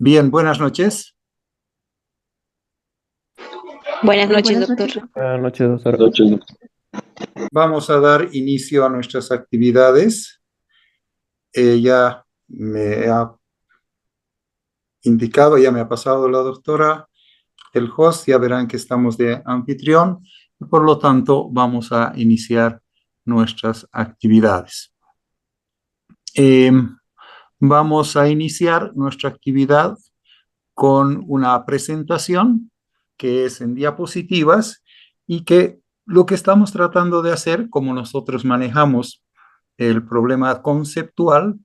Bien, buenas noches. Buenas noches, doctor. Buenas noches, doctor. Vamos a dar inicio a nuestras actividades. Ya me ha indicado, ya me ha pasado la doctora, el host, ya verán que estamos de anfitrión y por lo tanto vamos a iniciar nuestras actividades. Vamos a iniciar nuestra actividad con una presentación que es en diapositivas y que lo que estamos tratando de hacer, como nosotros manejamos el problema conceptual,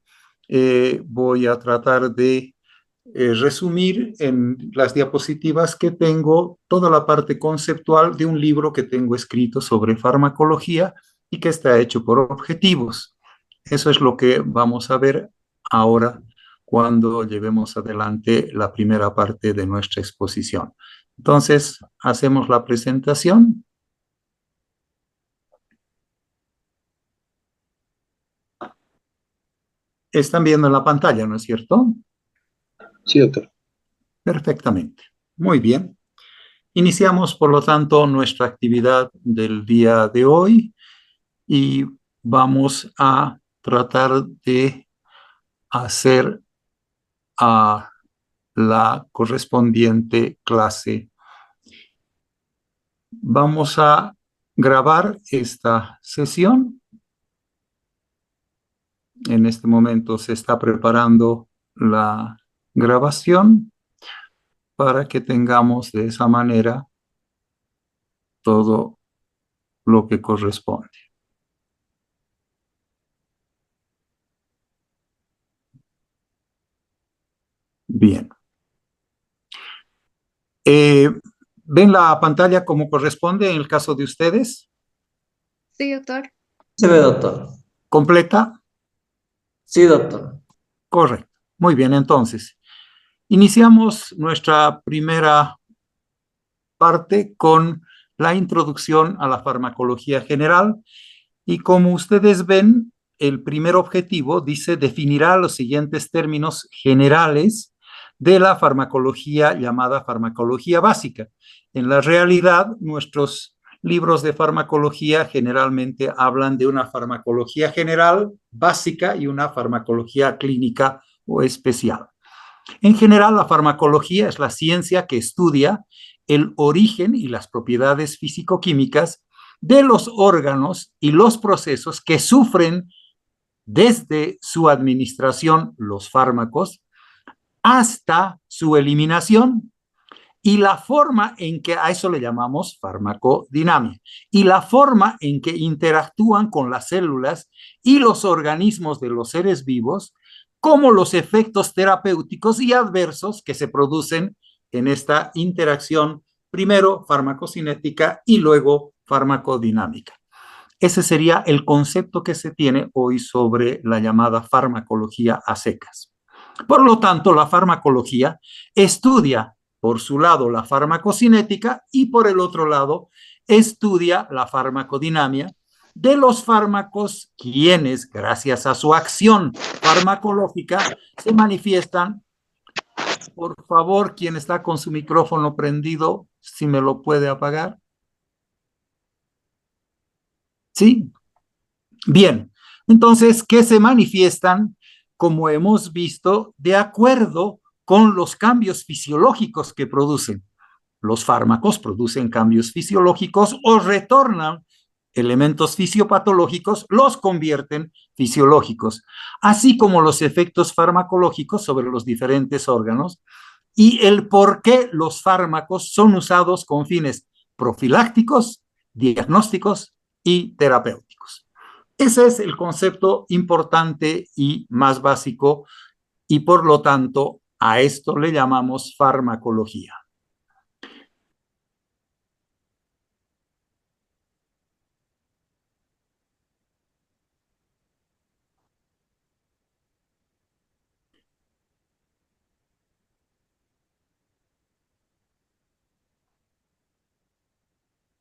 voy a tratar de resumir en las diapositivas que tengo toda la parte conceptual de un libro que tengo escrito sobre farmacología y que está hecho por objetivos. Eso es lo que vamos a ver ahora cuando llevemos adelante la primera parte de nuestra exposición. Entonces, hacemos la presentación. Están viendo en la pantalla, ¿no es cierto? Sí, doctor. Perfectamente. Muy bien. Iniciamos, por lo tanto, nuestra actividad del día de hoy y vamos a tratar de hacer la correspondiente clase. Vamos a grabar esta sesión. En este momento se está preparando la grabación para que tengamos de esa manera todo lo que corresponde. Bien. ¿Ven la pantalla como corresponde en el caso de ustedes? Sí, doctor. Se ve, doctor. ¿Completa? Sí, doctor. Correcto. Muy bien, entonces. Iniciamos nuestra primera parte con la introducción a la farmacología general y como ustedes ven, el primer objetivo dice definirá los siguientes términos generales de la farmacología llamada farmacología básica. En la realidad, nuestros libros de farmacología generalmente hablan de una farmacología general básica y una farmacología clínica o especial. En general, la farmacología es la ciencia que estudia el origen y las propiedades físico-químicas de los órganos y los procesos que sufren desde su administración los fármacos hasta su eliminación y la forma en que a eso le llamamos farmacodinamia y la forma en que interactúan con las células y los organismos de los seres vivos, como los efectos terapéuticos y adversos que se producen en esta interacción, primero farmacocinética y luego farmacodinámica. Ese sería el concepto que se tiene hoy sobre la llamada farmacología a secas. Por lo tanto, la farmacología estudia, por su lado, la farmacocinética y por el otro lado, estudia la farmacodinamia de los fármacos quienes, gracias a su acción farmacológica, se manifiestan. Por favor, quien está con su micrófono prendido, si me lo puede apagar. ¿Sí? Bien. Entonces, ¿qué se manifiestan? Como hemos visto, de acuerdo con los cambios fisiológicos que producen. Los fármacos producen cambios fisiológicos o retornan elementos fisiopatológicos, los convierten fisiológicos, así como los efectos farmacológicos sobre los diferentes órganos y el por qué los fármacos son usados con fines profilácticos, diagnósticos y terapéuticos. Ese es el concepto importante y más básico y por lo tanto a esto le llamamos farmacología.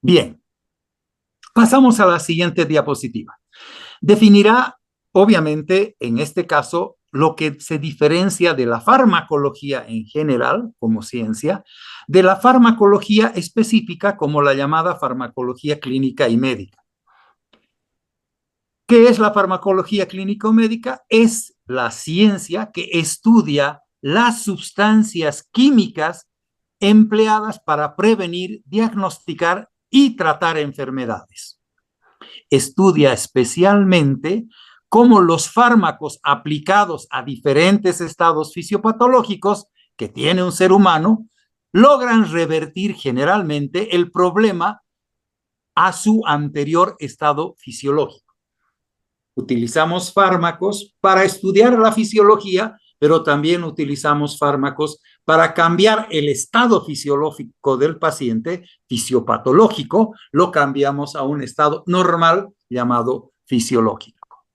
Bien, pasamos a la siguiente diapositiva. Definirá, obviamente, en este caso, lo que se diferencia de la farmacología en general, como ciencia, de la farmacología específica, como la llamada farmacología clínica y médica. ¿Qué es la farmacología clínico-médica? Es la ciencia que estudia las sustancias químicas empleadas para prevenir, diagnosticar y tratar enfermedades. Estudia especialmente cómo los fármacos aplicados a diferentes estados fisiopatológicos que tiene un ser humano logran revertir generalmente el problema a su anterior estado fisiológico. Utilizamos fármacos para estudiar la fisiología, pero también utilizamos fármacos para cambiar el estado fisiológico del paciente, fisiopatológico, lo cambiamos a un estado normal llamado fisiológico.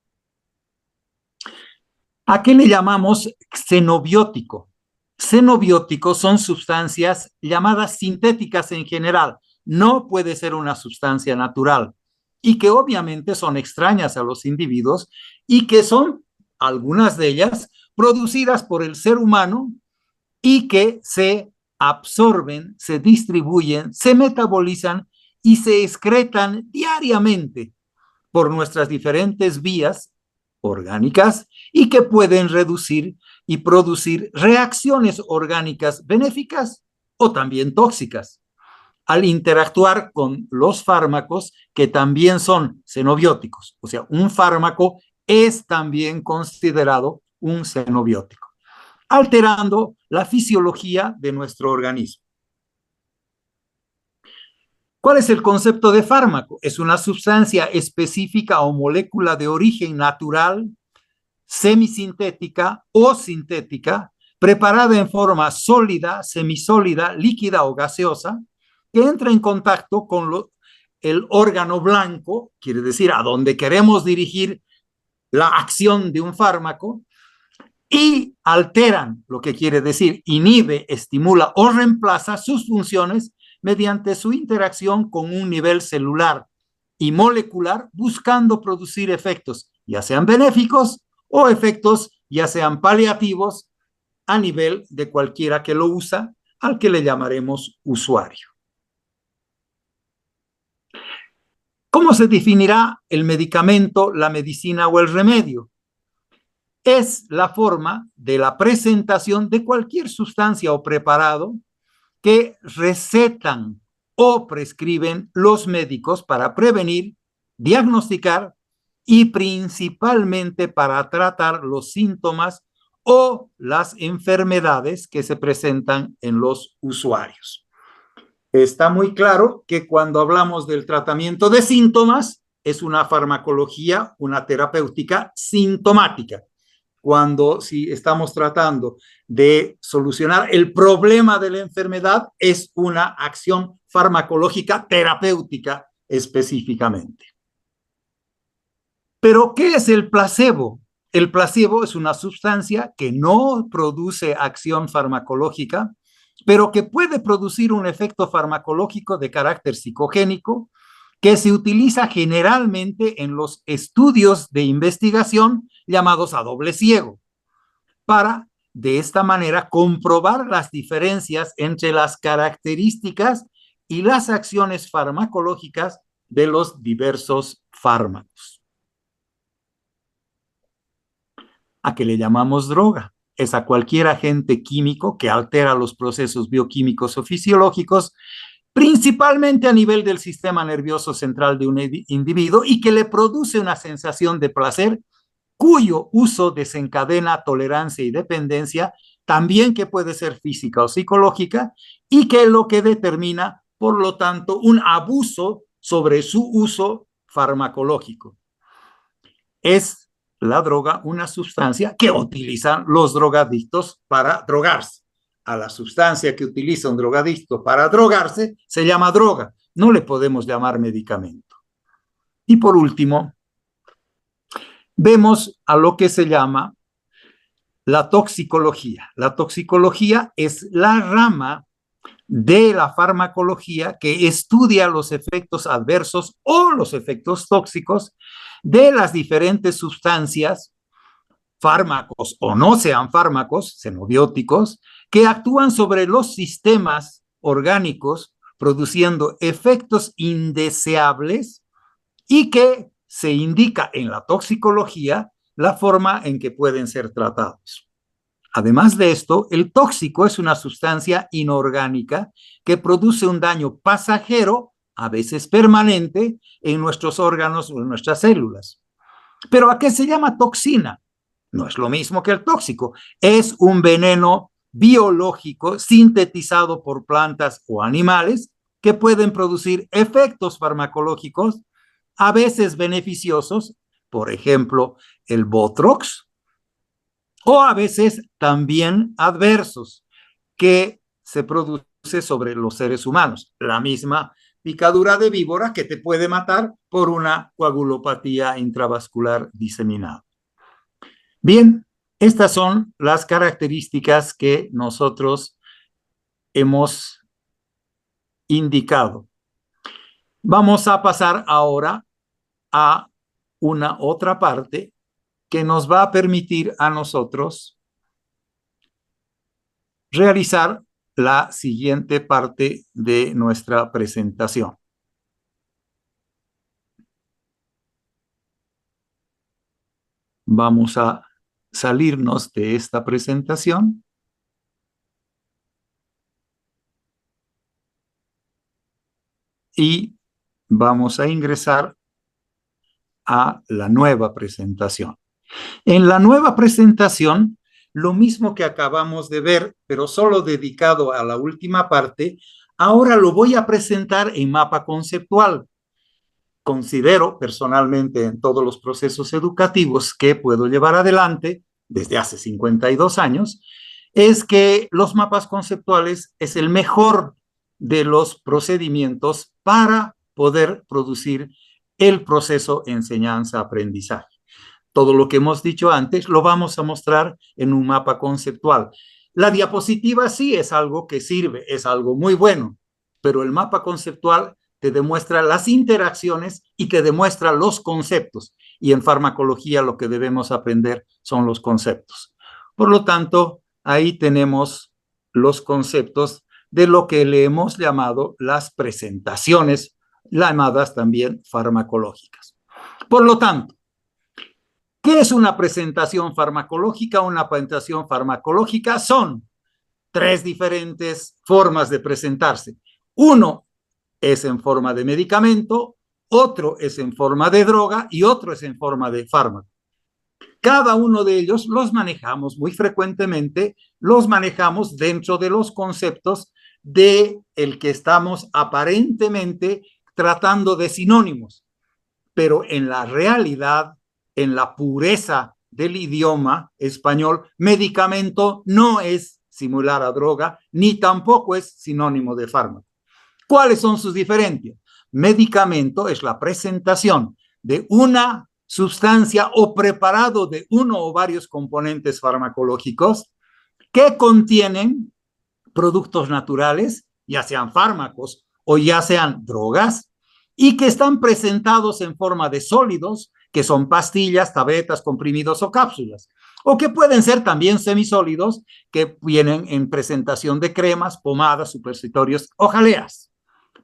¿A qué le llamamos xenobiótico? Xenobióticos son sustancias llamadas sintéticas en general. No puede ser una sustancia natural y que obviamente son extrañas a los individuos y que son, algunas de ellas, producidas por el ser humano y que se absorben, se distribuyen, se metabolizan y se excretan diariamente por nuestras diferentes vías orgánicas y que pueden reducir y producir reacciones orgánicas benéficas o también tóxicas al interactuar con los fármacos que también son xenobióticos. O sea, un fármaco es también considerado un xenobiótico, alterando la fisiología de nuestro organismo. ¿Cuál es el concepto de fármaco? Es una sustancia específica o molécula de origen natural, semisintética o sintética, preparada en forma sólida, semisólida, líquida o gaseosa, que entra en contacto con el órgano blanco, quiere decir a donde queremos dirigir la acción de un fármaco, y alteran, lo que quiere decir inhibe, estimula o reemplaza sus funciones mediante su interacción con un nivel celular y molecular, buscando producir efectos, ya sean benéficos o efectos, ya sean paliativos, a nivel de cualquiera que lo usa, al que le llamaremos usuario. ¿Cómo se definirá el medicamento, la medicina o el remedio? Es la forma de la presentación de cualquier sustancia o preparado que recetan o prescriben los médicos para prevenir, diagnosticar y principalmente para tratar los síntomas o las enfermedades que se presentan en los usuarios. Está muy claro que cuando hablamos del tratamiento de síntomas, es una farmacología, una terapéutica sintomática. Cuando si estamos tratando de solucionar el problema de la enfermedad, es una acción farmacológica terapéutica específicamente. Pero, ¿qué es el placebo? El placebo es una sustancia que no produce acción farmacológica, pero que puede producir un efecto farmacológico de carácter psicogénico, que se utiliza generalmente en los estudios de investigación llamados a doble ciego, para de esta manera comprobar las diferencias entre las características y las acciones farmacológicas de los diversos fármacos. ¿A qué le llamamos droga? Es a cualquier agente químico que altera los procesos bioquímicos o fisiológicos, principalmente a nivel del sistema nervioso central de un individuo y que le produce una sensación de placer, cuyo uso desencadena tolerancia y dependencia, también que puede ser física o psicológica, y que es lo que determina, por lo tanto, un abuso sobre su uso farmacológico. Es la droga una sustancia que utilizan los drogadictos para drogarse. A la sustancia que utiliza un drogadicto para drogarse se llama droga, no le podemos llamar medicamento. Y por último, vemos a lo que se llama la toxicología. La toxicología es la rama de la farmacología que estudia los efectos adversos o los efectos tóxicos de las diferentes sustancias fármacos o no sean fármacos, xenobióticos, que actúan sobre los sistemas orgánicos produciendo efectos indeseables y que se indica en la toxicología la forma en que pueden ser tratados. Además de esto, el tóxico es una sustancia inorgánica que produce un daño pasajero, a veces permanente, en nuestros órganos o en nuestras células. ¿Pero a qué se llama toxina? No es lo mismo que el tóxico. Es un veneno biológico sintetizado por plantas o animales que pueden producir efectos farmacológicos, a veces beneficiosos, por ejemplo, el Botrox, o a veces también adversos, que se produce sobre los seres humanos. La misma picadura de víbora que te puede matar por una coagulopatía intravascular diseminada. Bien, estas son las características que nosotros hemos indicado. Vamos a pasar ahora a una otra parte que nos va a permitir a nosotros realizar la siguiente parte de nuestra presentación. Vamos a salirnos de esta presentación y vamos a ingresar a la nueva presentación. En la nueva presentación, lo mismo que acabamos de ver, pero solo dedicado a la última parte, ahora lo voy a presentar en mapa conceptual. Considero personalmente en todos los procesos educativos que puedo llevar adelante desde hace 52 años, es que los mapas conceptuales es el mejor de los procedimientos para poder producir el proceso enseñanza-aprendizaje. Todo lo que hemos dicho antes lo vamos a mostrar en un mapa conceptual. La diapositiva sí es algo que sirve, es algo muy bueno, pero el mapa conceptual te demuestra las interacciones y te demuestra los conceptos. Y en farmacología lo que debemos aprender son los conceptos. Por lo tanto, ahí tenemos los conceptos de lo que le hemos llamado las presentaciones, llamadas también farmacológicas. Por lo tanto, ¿qué es una presentación farmacológica? Una presentación farmacológica son tres diferentes formas de presentarse. Uno es en forma de medicamento, otro es en forma de droga y otro es en forma de fármaco. Cada uno de ellos los manejamos muy frecuentemente, los manejamos dentro de los conceptos de el que estamos aparentemente tratando de sinónimos, pero en la realidad, en la pureza del idioma español, medicamento no es similar a droga, ni tampoco es sinónimo de fármaco. ¿Cuáles son sus diferencias? Medicamento es la presentación de una sustancia o preparado de uno o varios componentes farmacológicos que contienen productos naturales, ya sean fármacos o ya sean drogas, y que están presentados en forma de sólidos, que son pastillas, tabletas, comprimidos o cápsulas, o que pueden ser también semisólidos, que vienen en presentación de cremas, pomadas, supositorios o jaleas.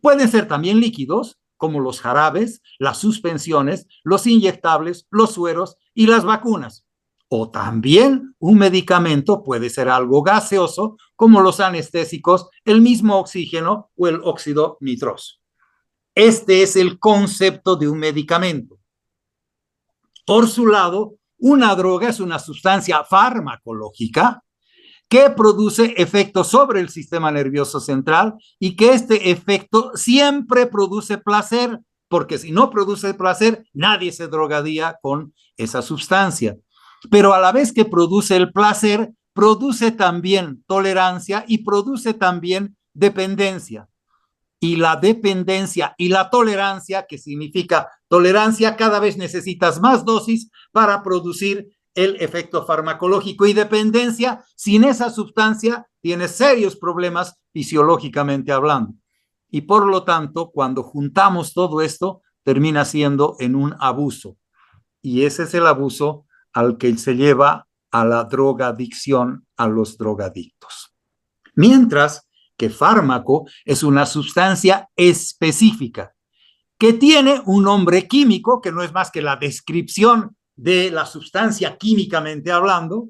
Pueden ser también líquidos, como los jarabes, las suspensiones, los inyectables, los sueros y las vacunas. O también un medicamento puede ser algo gaseoso, como los anestésicos, el mismo oxígeno o el óxido nitroso. Este es el concepto de un medicamento. Por su lado, una droga es una sustancia farmacológica que produce efectos sobre el sistema nervioso central y que este efecto siempre produce placer, porque si no produce placer, nadie se drogaría con esa sustancia. Pero a la vez que produce el placer, produce también tolerancia y produce también dependencia. Y la dependencia y la tolerancia, que significa tolerancia, cada vez necesitas más dosis para producir el efecto farmacológico, y dependencia, sin esa sustancia tienes serios problemas fisiológicamente hablando. Y por lo tanto, cuando juntamos todo esto, termina siendo en un abuso. Y ese es el abuso al que se lleva a la drogadicción a los drogadictos. Mientras que fármaco es una sustancia específica que tiene un nombre químico, que no es más que la descripción de la sustancia químicamente hablando,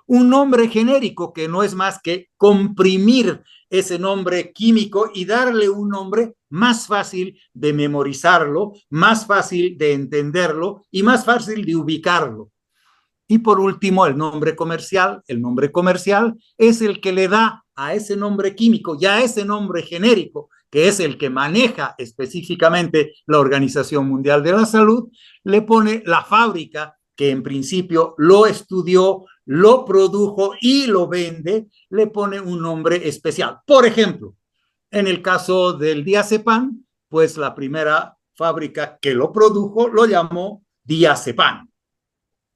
un nombre genérico que no es más que comprimir ese nombre químico y darle un nombre más fácil de memorizarlo, más fácil de entenderlo y más fácil de ubicarlo. Y por último, el nombre comercial. El nombre comercial es el que le da a ese nombre químico y a ese nombre genérico, que es el que maneja específicamente la Organización Mundial de la Salud, le pone la fábrica que en principio lo estudió, lo produjo y lo vende, le pone un nombre especial. Por ejemplo, en el caso del diazepam, pues la primera fábrica que lo produjo lo llamó Diazepam.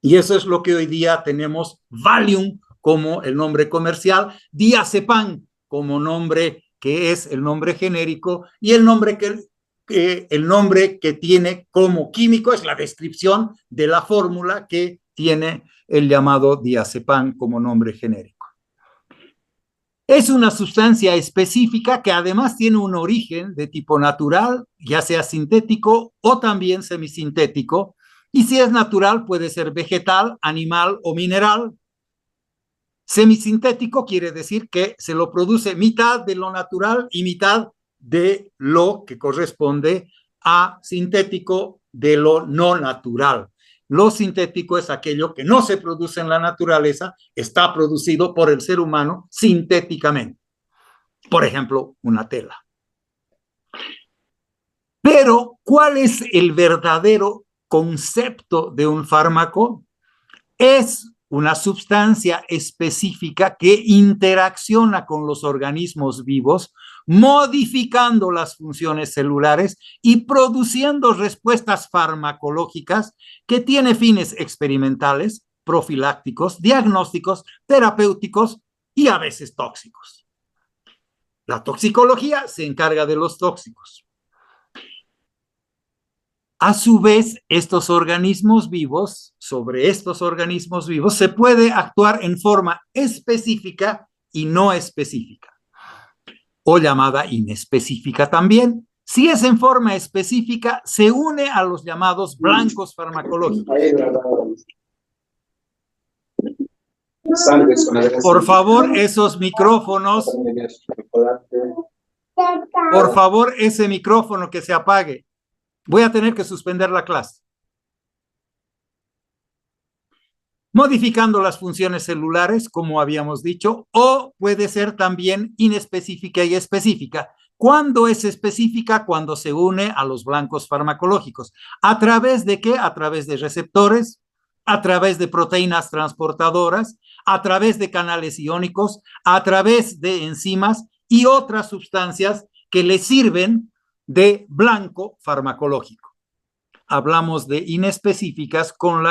Y eso es lo que hoy día tenemos Valium como el nombre comercial, Diazepam como nombre que es el nombre genérico y el nombre que tiene como químico es la descripción de la fórmula que tiene el llamado Diazepam como nombre genérico. Es una sustancia específica que además tiene un origen de tipo natural, ya sea sintético o también semisintético, y si es natural puede ser vegetal, animal o mineral. Semisintético quiere decir que se lo produce mitad de lo natural y mitad de lo que corresponde a sintético de lo no natural. Lo sintético es aquello que no se produce en la naturaleza, está producido por el ser humano sintéticamente. Por ejemplo, una tela. Pero, ¿cuál es el verdadero concepto de un fármaco? Es una sustancia específica que interacciona con los organismos vivos, modificando las funciones celulares y produciendo respuestas farmacológicas que tienen fines experimentales, profilácticos, diagnósticos, terapéuticos y a veces tóxicos. La toxicología se encarga de los tóxicos. A su vez, estos organismos vivos, sobre estos organismos vivos, se puede actuar en forma específica y no específica, o llamada inespecífica también. Si es en forma específica, se une a los llamados blancos farmacológicos. Por favor, esos micrófonos. Por favor, ese micrófono que se apague. Voy a tener que suspender la clase. Modificando las funciones celulares, como habíamos dicho, o puede ser también inespecífica y específica. ¿Cuándo es específica? Cuando se une a los blancos farmacológicos. ¿A través de qué? A través de receptores, a través de proteínas transportadoras, a través de canales iónicos, a través de enzimas y otras sustancias que le sirven de blanco farmacológico. Hablamos de inespecíficas con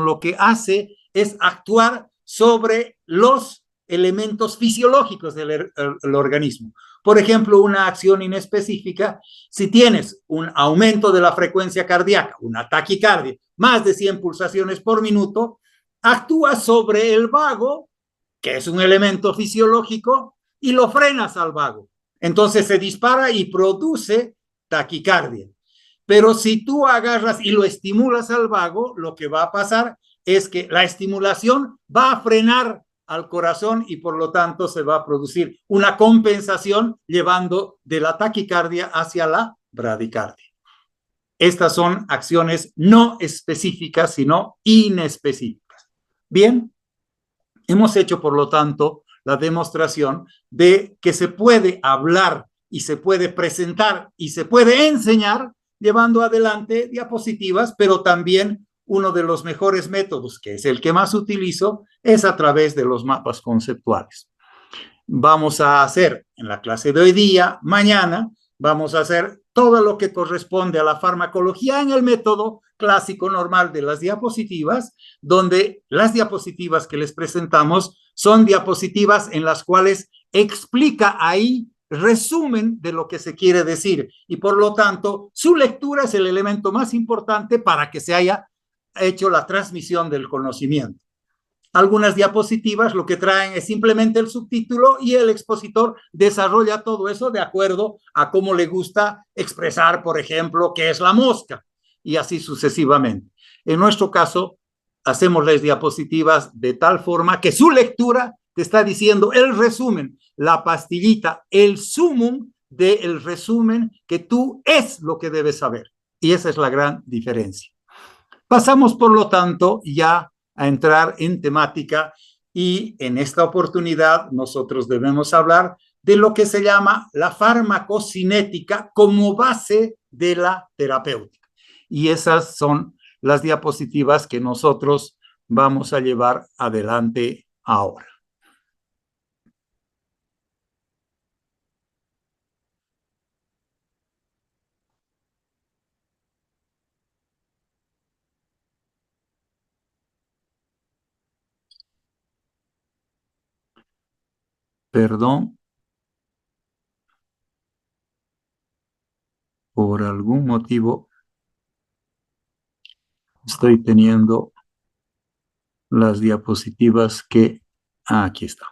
lo que hace es actuar sobre los elementos fisiológicos del organismo. Por ejemplo, una acción inespecífica, si tienes un aumento de la frecuencia cardíaca, una taquicardia, más de 100 pulsaciones por minuto, actúa sobre el vago, que es un elemento fisiológico, y lo frenas al vago. Entonces se dispara y produce taquicardia. Pero si tú agarras y lo estimulas al vago, lo que va a pasar es que la estimulación va a frenar al corazón y por lo tanto se va a producir una compensación llevando de la taquicardia hacia la bradicardia. Estas son acciones no específicas, sino inespecíficas. Bien, hemos hecho por lo tanto la demostración de que se puede hablar y se puede presentar y se puede enseñar llevando adelante diapositivas, pero también uno de los mejores métodos, que es el que más utilizo, es a través de los mapas conceptuales. Vamos a hacer en la clase de hoy día, mañana, vamos a hacer todo lo que corresponde a la farmacología en el método clásico normal de las diapositivas, donde las diapositivas que les presentamos son diapositivas en las cuales explica ahí resumen de lo que se quiere decir y por lo tanto su lectura es el elemento más importante para que se haya hecho la transmisión del conocimiento. Algunas diapositivas lo que traen es simplemente el subtítulo y el expositor desarrolla todo eso de acuerdo a cómo le gusta expresar, por ejemplo, qué es la mosca y así sucesivamente. En nuestro caso, hacemos las diapositivas de tal forma que su lectura te está diciendo el resumen, la pastillita, el sumum del resumen que tú es lo que debes saber. Y esa es la gran diferencia. Pasamos, por lo tanto, ya a entrar en temática y en esta oportunidad nosotros debemos hablar de lo que se llama la farmacocinética como base de la terapéutica. Y esas son las diapositivas que nosotros vamos a llevar adelante ahora. Perdón, por algún motivo estoy teniendo las diapositivas que... aquí está.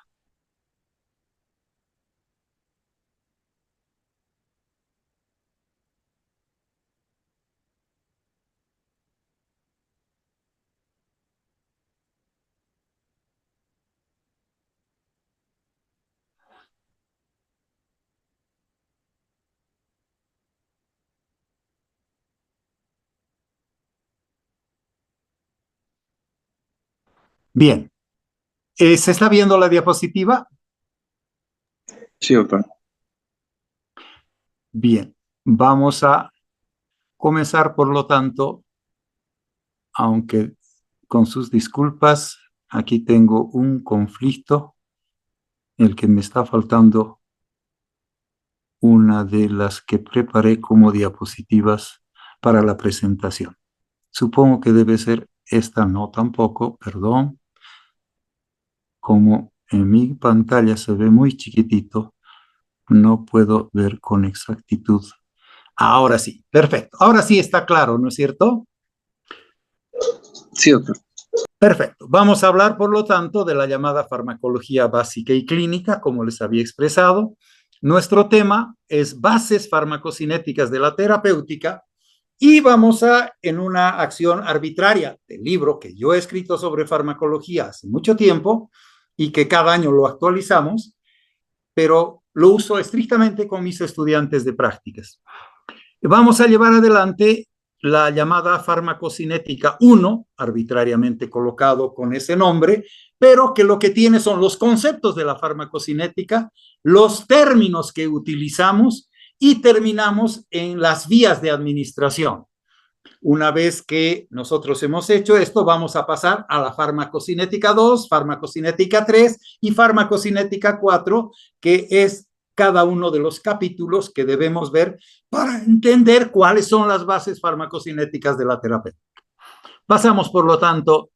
Bien, ¿se está viendo la diapositiva? Sí, doctor. Bien, vamos a comenzar, por lo tanto, aunque con sus disculpas, aquí tengo un conflicto, el que me está faltando una de las que preparé como diapositivas para la presentación. Supongo que debe ser esta, no tampoco, perdón. Como en mi pantalla se ve muy chiquitito, no puedo ver con exactitud. Ahora sí, perfecto. Ahora sí está claro, ¿no es cierto? Sí, doctor. Perfecto. Vamos a hablar, por lo tanto, de la llamada farmacología básica y clínica, como les había expresado. Nuestro tema es bases farmacocinéticas de la terapéutica y vamos a, en una acción arbitraria del libro que yo he escrito sobre farmacología hace mucho tiempo y que cada año lo actualizamos, pero lo uso estrictamente con mis estudiantes de prácticas. Vamos a llevar adelante la llamada farmacocinética 1, arbitrariamente colocado con ese nombre, pero que lo que tiene son los conceptos de la farmacocinética, los términos que utilizamos y terminamos en las vías de administración. Una vez que nosotros hemos hecho esto, vamos a pasar a la farmacocinética 2, farmacocinética 3 y farmacocinética 4, que es cada uno de los capítulos que debemos ver para entender cuáles son las bases farmacocinéticas de la terapia. Pasamos, por lo tanto,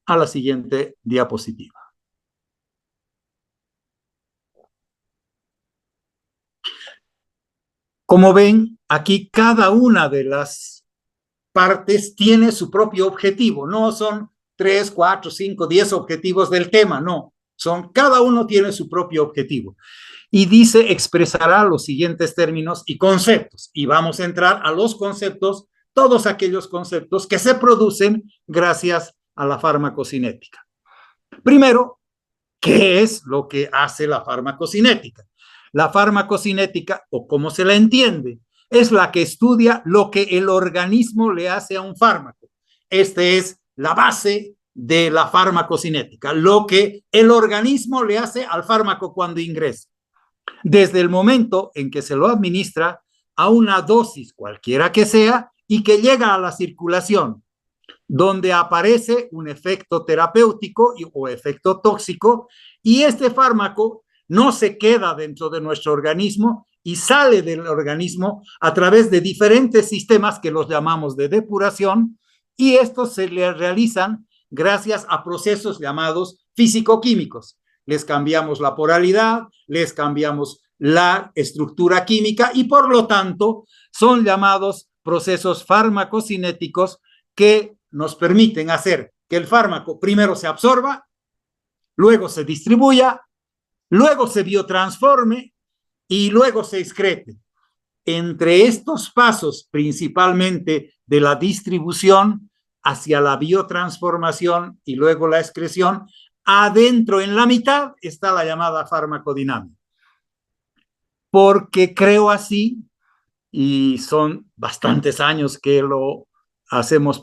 a la siguiente diapositiva. Como ven, aquí cada una de las partes tiene su propio objetivo. No son 3, 4, 5, 10 objetivos del tema, no. Cada uno tiene su propio objetivo. Y dice, expresará los siguientes términos y conceptos. Y vamos a entrar a los conceptos, todos aquellos conceptos que se producen gracias a la farmacocinética. Primero, ¿qué es lo que hace la farmacocinética? La farmacocinética, o como se la entiende, es la que estudia lo que el organismo le hace a un fármaco. Esta es la base de la farmacocinética, lo que el organismo le hace al fármaco cuando ingresa. Desde el momento en que se lo administra a una dosis cualquiera que sea y que llega a la circulación, donde aparece un efecto terapéutico o efecto tóxico, y este fármaco no se queda dentro de nuestro organismo y sale del organismo a través de diferentes sistemas que los llamamos de depuración, y estos se le realizan gracias a procesos llamados físico-químicos. Les cambiamos la polaridad, les cambiamos la estructura química y por lo tanto son llamados procesos farmacocinéticos que nos permiten hacer que el fármaco primero se absorba luego se distribuya, luego se biotransforme y luego se excrete. Entre estos pasos, principalmente de la distribución hacia la biotransformación y luego la excreción, adentro en la mitad está la llamada farmacodinámica. Porque creo así, y son bastantes años que lo hacemos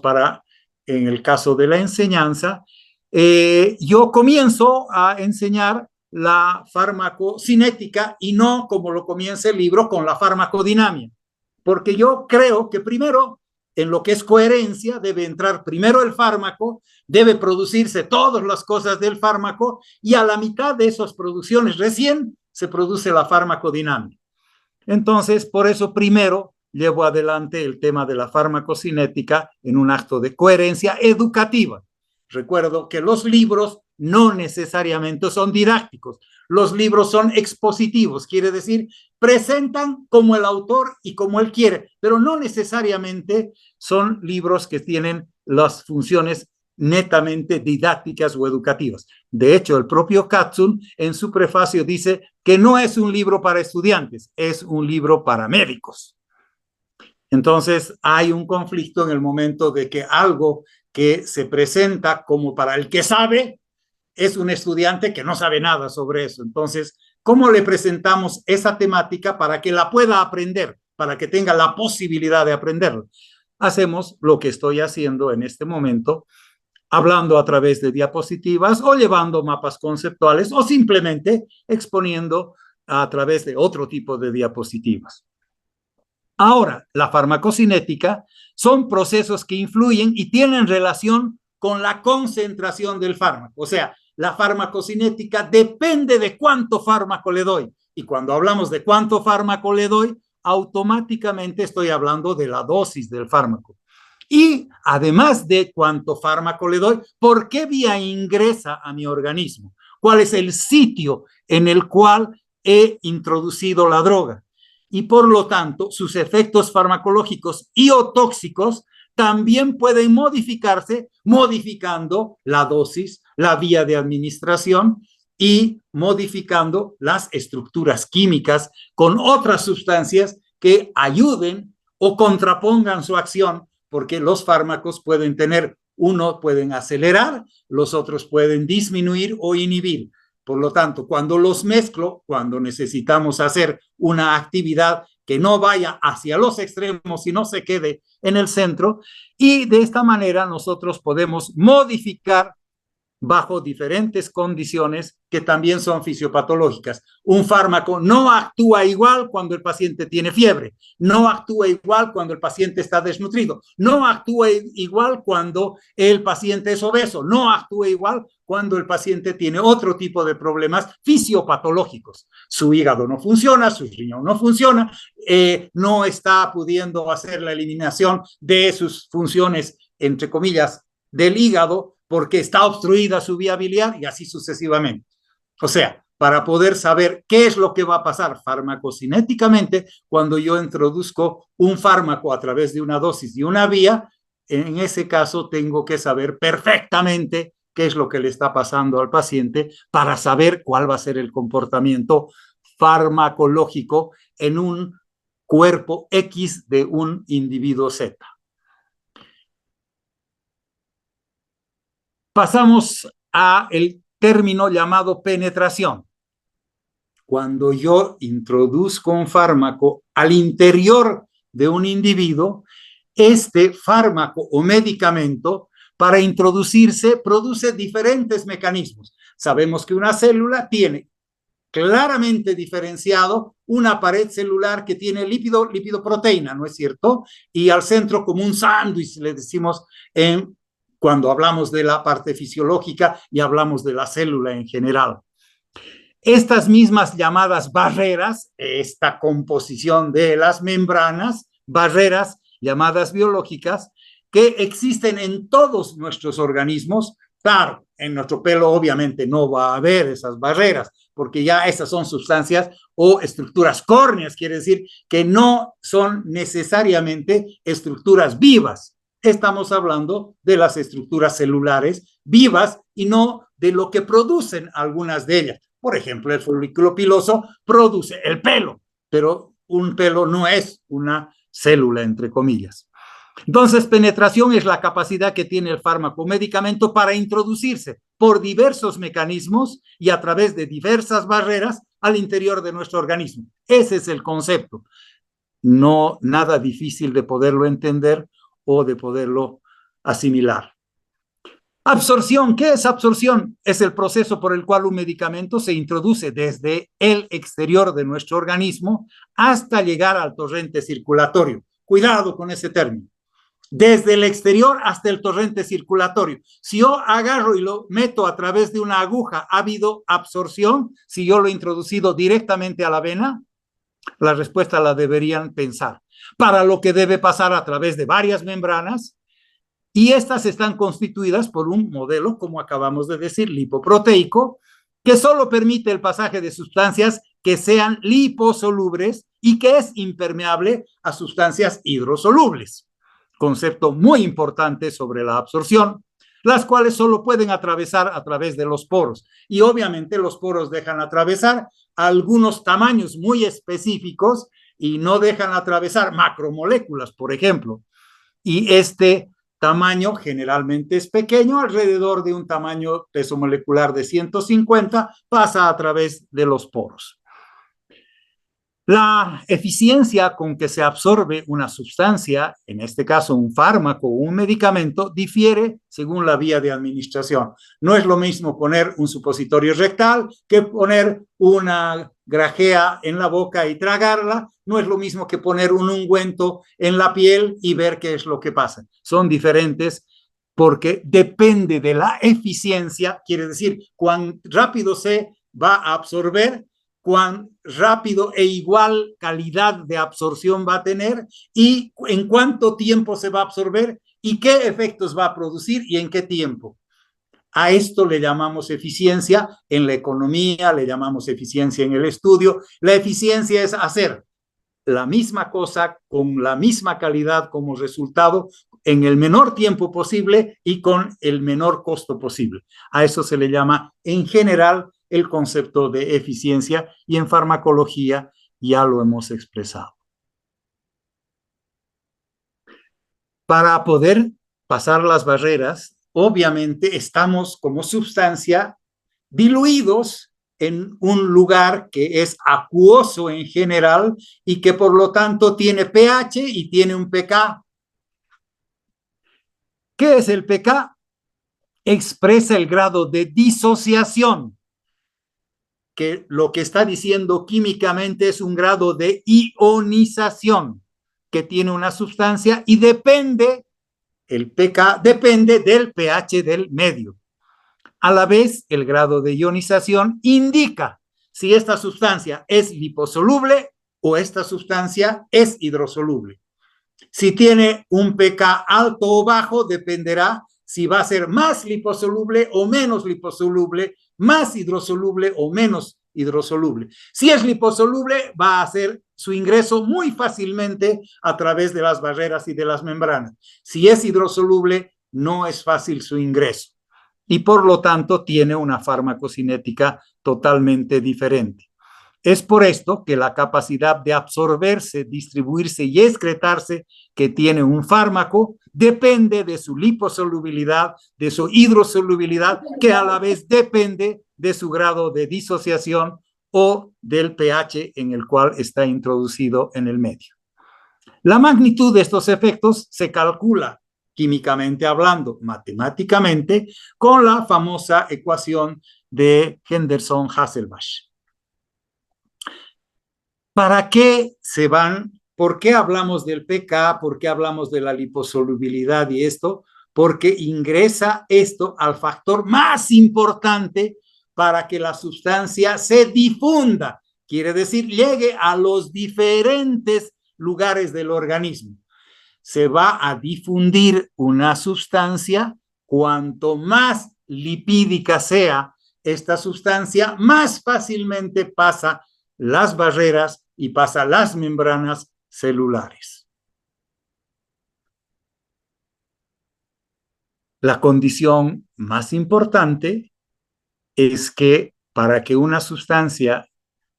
en el caso de la enseñanza, yo comienzo a enseñar la farmacocinética y no como lo comienza el libro con la farmacodinamia, porque yo creo que primero en lo que es coherencia debe entrar primero el fármaco, debe producirse todas las cosas del fármaco y a la mitad de esas producciones recién se produce la farmacodinamia. Entonces, por eso primero llevo adelante el tema de la farmacocinética en un acto de coherencia educativa. Recuerdo que los libros no necesariamente son didácticos, los libros son expositivos, quiere decir, presentan como el autor y como él quiere, pero no necesariamente son libros que tienen las funciones netamente didácticas o educativas. De hecho, el propio Katzun en su prefacio dice que no es un libro para estudiantes, es un libro para médicos. Entonces, hay un conflicto en el momento de que algo que se presenta como para el que sabe es un estudiante que no sabe nada sobre eso. Entonces, ¿cómo le presentamos esa temática para que la pueda aprender, para que tenga la posibilidad de aprenderlo? Hacemos lo que estoy haciendo en este momento, hablando a través de diapositivas o llevando mapas conceptuales o simplemente exponiendo a través de otro tipo de diapositivas. Ahora, la farmacocinética son procesos que influyen y tienen relación con la concentración del fármaco. O sea, la farmacocinética depende de cuánto fármaco le doy. Y cuando hablamos de cuánto fármaco le doy, automáticamente estoy hablando de la dosis del fármaco. Y además de cuánto fármaco le doy, ¿por qué vía ingresa a mi organismo? ¿Cuál es el sitio en el cual he introducido la droga? Y por lo tanto, sus efectos farmacológicos y o tóxicos también pueden modificarse modificando la dosis, la vía de administración y modificando las estructuras químicas con otras sustancias que ayuden o contrapongan su acción, porque los fármacos pueden tener, uno pueden acelerar, los otros pueden disminuir o inhibir. Por lo tanto, cuando los mezclo, cuando necesitamos hacer una actividad que no vaya hacia los extremos y no se quede en el centro, y de esta manera nosotros podemos modificar bajo diferentes condiciones que también son fisiopatológicas. Un fármaco no actúa igual cuando el paciente tiene fiebre, no actúa igual cuando el paciente está desnutrido, no actúa igual cuando el paciente es obeso, no actúa igual cuando el paciente tiene otro tipo de problemas fisiopatológicos. Su hígado no funciona, su riñón no funciona, no está pudiendo hacer la eliminación de sus funciones, entre comillas, del hígado, porque está obstruida su vía biliar y así sucesivamente. O sea, para poder saber qué es lo que va a pasar farmacocinéticamente cuando yo introduzco un fármaco a través de una dosis y una vía, en ese caso tengo que saber perfectamente qué es lo que le está pasando al paciente para saber cuál va a ser el comportamiento farmacológico en un cuerpo X de un individuo Z. Pasamos al término llamado penetración. Cuando yo introduzco un fármaco al interior de un individuo, este fármaco o medicamento, para introducirse, produce diferentes mecanismos. Sabemos que una célula tiene claramente diferenciado una pared celular que tiene lípido-proteína, ¿no es cierto? Y al centro como un sándwich, le decimos cuando hablamos de la parte fisiológica y hablamos de la célula en general. Estas mismas llamadas barreras, esta composición de las membranas, barreras llamadas biológicas, que existen en todos nuestros organismos. Claro, en nuestro pelo obviamente no va a haber esas barreras, porque ya esas son sustancias o estructuras córneas, quiere decir que no son necesariamente estructuras vivas. Estamos hablando de las estructuras celulares vivas y no de lo que producen algunas de ellas. Por ejemplo, el folículo piloso produce el pelo, pero un pelo no es una célula, entre comillas. Entonces, penetración es la capacidad que tiene el fármaco o medicamento para introducirse por diversos mecanismos y a través de diversas barreras al interior de nuestro organismo. Ese es el concepto. No nada difícil de poderlo entender o de poderlo asimilar. Absorción. ¿Qué es absorción? Es el proceso por el cual un medicamento se introduce desde el exterior de nuestro organismo hasta llegar al torrente circulatorio. Cuidado con ese término. Desde el exterior hasta el torrente circulatorio. Si yo agarro y lo meto a través de una aguja, ¿ha habido absorción? Si yo lo he introducido directamente a la vena, la respuesta la deberían pensar. Para lo que debe pasar a través de varias membranas, y estas están constituidas por un modelo, como acabamos de decir, lipoproteico, que solo permite el pasaje de sustancias que sean liposolubles y que es impermeable a sustancias hidrosolubles. Concepto muy importante sobre la absorción, las cuales solo pueden atravesar a través de los poros. Y obviamente los poros dejan atravesar algunos tamaños muy específicos y no dejan atravesar macromoléculas, por ejemplo. Y este tamaño generalmente es pequeño, alrededor de un tamaño peso molecular de 150, pasa a través de los poros. La eficiencia con que se absorbe una sustancia, en este caso un fármaco o un medicamento, difiere según la vía de administración. No es lo mismo poner un supositorio rectal que poner una grajea en la boca y tragarla. No es lo mismo que poner un ungüento en la piel y ver qué es lo que pasa. Son diferentes porque depende de la eficiencia, quiere decir, cuán rápido se va a absorber, cuán rápido e igual calidad de absorción va a tener y en cuánto tiempo se va a absorber y qué efectos va a producir y en qué tiempo. A esto le llamamos eficiencia en la economía, le llamamos eficiencia en el estudio. La eficiencia es hacer la misma cosa con la misma calidad como resultado en el menor tiempo posible y con el menor costo posible. A eso se le llama en general el concepto de eficiencia y en farmacología ya lo hemos expresado. Para poder pasar las barreras, obviamente estamos como sustancia diluidos en un lugar que es acuoso en general y que por lo tanto tiene pH y tiene un pK. ¿Qué es el pK? Expresa el grado de disociación, que lo que está diciendo químicamente es un grado de ionización que tiene una sustancia y depende, el pK depende del pH del medio. A la vez, el grado de ionización indica si esta sustancia es liposoluble o esta sustancia es hidrosoluble. Si tiene un pK alto o bajo, dependerá si va a ser más liposoluble o menos liposoluble, más hidrosoluble o menos hidrosoluble. Si es liposoluble, va a hacer su ingreso muy fácilmente a través de las barreras y de las membranas. Si es hidrosoluble, no es fácil su ingreso. Y por lo tanto tiene una farmacocinética totalmente diferente. Es por esto que la capacidad de absorberse, distribuirse y excretarse que tiene un fármaco depende de su liposolubilidad, de su hidrosolubilidad, que a la vez depende de su grado de disociación o del pH en el cual está introducido en el medio. La magnitud de estos efectos se calcula químicamente hablando, matemáticamente, con la famosa ecuación de Henderson-Hasselbalch. ¿Para qué se van? ¿Por qué hablamos del pK? ¿Por qué hablamos de la liposolubilidad y esto? Porque ingresa esto al factor más importante para que la sustancia se difunda. Quiere decir, llegue a los diferentes lugares del organismo. Se va a difundir una sustancia, cuanto más lipídica sea esta sustancia, más fácilmente pasa las barreras y pasa las membranas celulares. La condición más importante es que para que una sustancia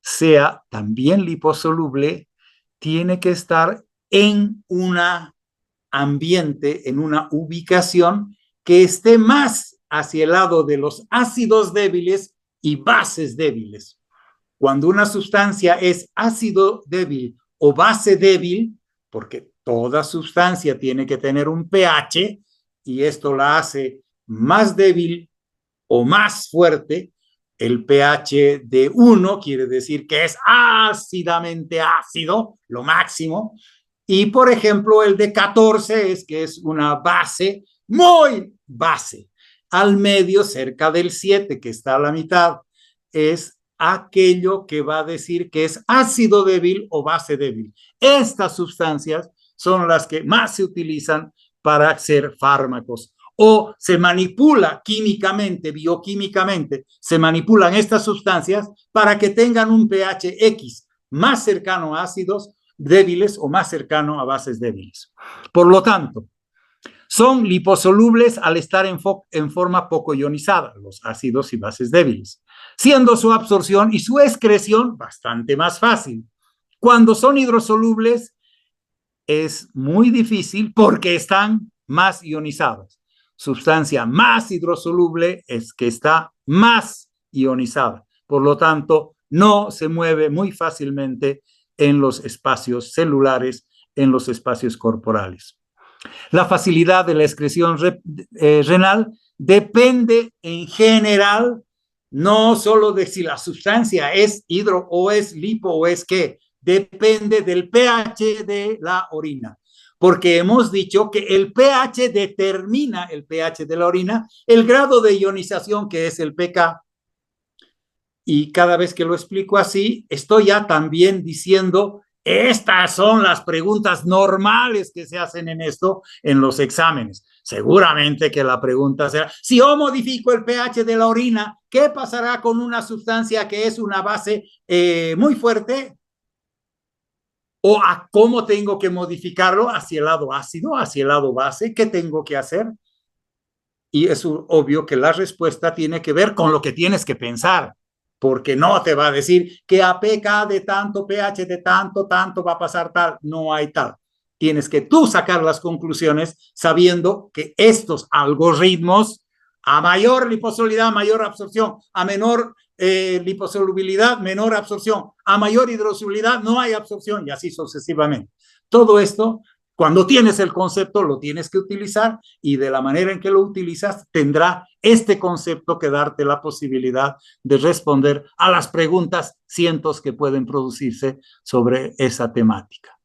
sea también liposoluble, tiene que estar en un ambiente, en una ubicación que esté más hacia el lado de los ácidos débiles y bases débiles. Cuando una sustancia es ácido débil o base débil, porque toda sustancia tiene que tener un pH y esto la hace más débil o más fuerte, el pH de 1 quiere decir que es ácidamente ácido, lo máximo, y por ejemplo el de 14 es que es una base muy base. Al medio, cerca del 7, que está a la mitad, es aquello que va a decir que es ácido débil o base débil. Estas sustancias son las que más se utilizan para hacer fármacos o se manipula químicamente, bioquímicamente, se manipulan estas sustancias para que tengan un pH X más cercano a ácidos débiles o más cercano a bases débiles. Por lo tanto, son liposolubles al estar en forma poco ionizada, los ácidos y bases débiles, siendo su absorción y su excreción bastante más fácil. Cuando son hidrosolubles es muy difícil porque están más ionizados. Sustancia más hidrosoluble es que está más ionizada. Por lo tanto, no se mueve muy fácilmente en los espacios celulares, en los espacios corporales. La facilidad de la excreción renal depende en general no solo de si la sustancia es hidro o es lipo o es qué, depende del pH de la orina, porque hemos dicho que el pH determina el pH de la orina, el grado de ionización que es el pK. Y cada vez que lo explico así, estoy ya también diciendo, estas son las preguntas normales que se hacen en esto, en los exámenes. Seguramente que la pregunta será, si yo modifico el pH de la orina, ¿qué pasará con una sustancia que es una base muy fuerte? ¿O a cómo tengo que modificarlo hacia el lado ácido, hacia el lado base? ¿Qué tengo que hacer? Y es obvio que la respuesta tiene que ver con lo que tienes que pensar, porque no te va a decir que a pK de tanto, pH de tanto, tanto va a pasar tal. No hay tal. Tienes que tú sacar las conclusiones sabiendo que estos algoritmos, a mayor liposolubilidad, mayor absorción, a menor liposolubilidad, menor absorción, a mayor hidrosolubilidad, no hay absorción y así sucesivamente. Todo esto, cuando tienes el concepto, lo tienes que utilizar y de la manera en que lo utilizas, tendrá este concepto que darte la posibilidad de responder a las preguntas cientos que pueden producirse sobre esa temática.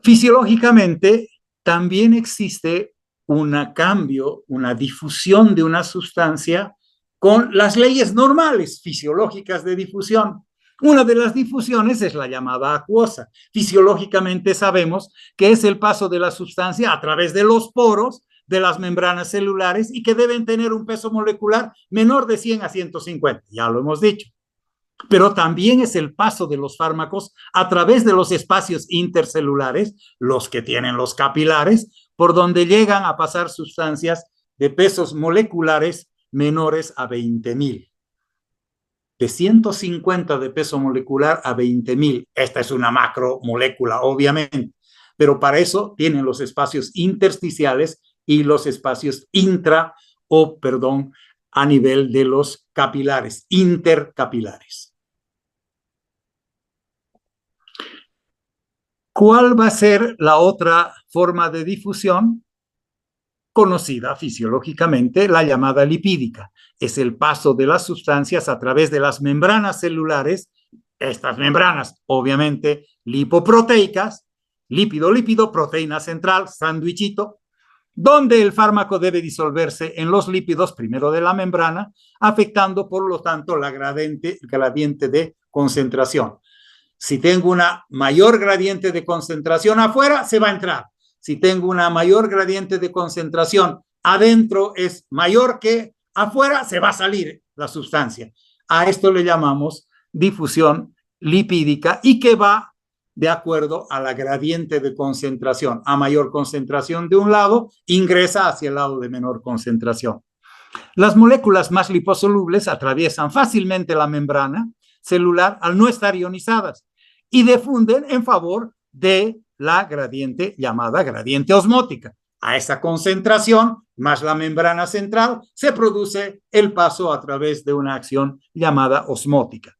Fisiológicamente, también existe un cambio, una difusión de una sustancia con las leyes normales fisiológicas de difusión. Una de las difusiones es la llamada acuosa. Fisiológicamente sabemos que es el paso de la sustancia a través de los poros de las membranas celulares y que deben tener un peso molecular menor de 100 a 150, ya lo hemos dicho. Pero también es el paso de los fármacos a través de los espacios intercelulares, los que tienen los capilares, por donde llegan a pasar sustancias de pesos moleculares menores a 20.000. De 150 de peso molecular a 20.000. Esta es una macromolécula, obviamente, pero para eso tienen los espacios intersticiales y los espacios a nivel de los capilares, intercapilares. ¿Cuál va a ser la otra forma de difusión? Conocida fisiológicamente, la llamada lipídica. Es el paso de las sustancias a través de las membranas celulares, estas membranas, obviamente, lipoproteicas, lípido, proteína central, sándwichito, donde el fármaco debe disolverse en los lípidos primero de la membrana, afectando, por lo tanto, el gradiente de concentración. Si tengo una mayor gradiente de concentración afuera, se va a entrar. Si tengo una mayor gradiente de concentración adentro es mayor que afuera, se va a salir la sustancia. A esto le llamamos difusión lipídica y que va de acuerdo a la gradiente de concentración. A mayor concentración de un lado, ingresa hacia el lado de menor concentración. Las moléculas más liposolubles atraviesan fácilmente la membrana celular al no estar ionizadas y difunden en favor de la gradiente llamada gradiente osmótica. A esa concentración, más la membrana central, se produce el paso a través de una acción llamada osmótica.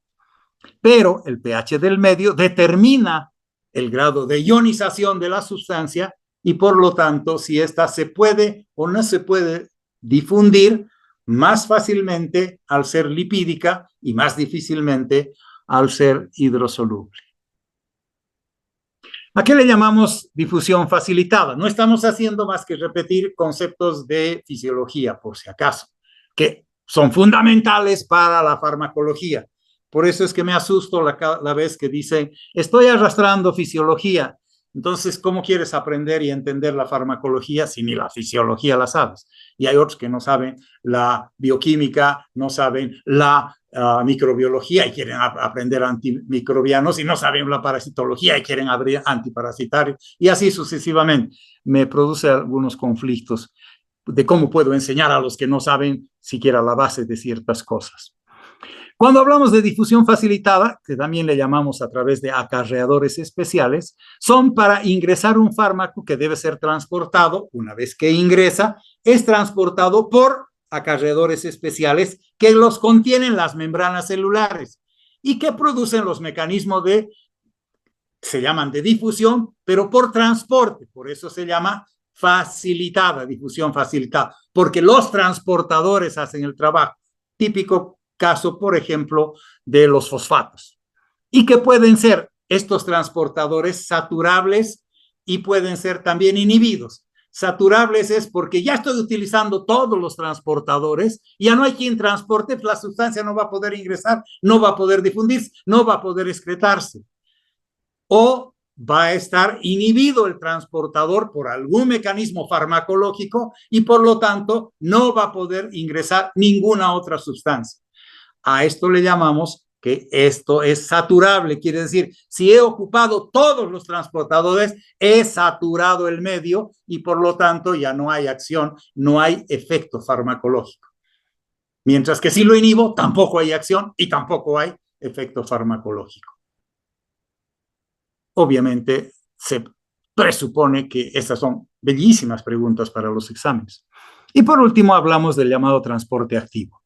Pero el pH del medio determina el grado de ionización de la sustancia y por lo tanto si ésta se puede o no se puede difundir más fácilmente al ser lipídica y más difícilmente al ser hidrosoluble. ¿A qué le llamamos difusión facilitada? No estamos haciendo más que repetir conceptos de fisiología, por si acaso, que son fundamentales para la farmacología. Por eso es que me asusto la vez que dicen, estoy arrastrando fisiología. Entonces, ¿cómo quieres aprender y entender la farmacología si ni la fisiología la sabes? Y hay otros que no saben la bioquímica, no saben la microbiología y quieren aprender antimicrobianos y no saben la parasitología y quieren abrir antiparasitarios y así sucesivamente. Me produce algunos conflictos de cómo puedo enseñar a los que no saben siquiera la base de ciertas cosas. Cuando hablamos de difusión facilitada, que también le llamamos a través de acarreadores especiales, son para ingresar un fármaco que debe ser transportado. Una vez que ingresa, es transportado por acarreadores especiales que los contienen las membranas celulares y que producen los mecanismos se llaman de difusión, pero por transporte. Por eso se llama facilitada, difusión facilitada, porque los transportadores hacen el trabajo. Típico caso, por ejemplo, de los fosfatos. Y que pueden ser estos transportadores saturables y pueden ser también inhibidos. Saturables es porque ya estoy utilizando todos los transportadores, ya no hay quien transporte, la sustancia no va a poder ingresar, no va a poder difundirse, no va a poder excretarse. O va a estar inhibido el transportador por algún mecanismo farmacológico y por lo tanto no va a poder ingresar ninguna otra sustancia. A esto le llamamos que esto es saturable, quiere decir, si he ocupado todos los transportadores, he saturado el medio y por lo tanto ya no hay acción, no hay efecto farmacológico. Mientras que si lo inhibo, tampoco hay acción y tampoco hay efecto farmacológico. Obviamente se presupone que estas son bellísimas preguntas para los exámenes. Y por último hablamos del llamado transporte activo.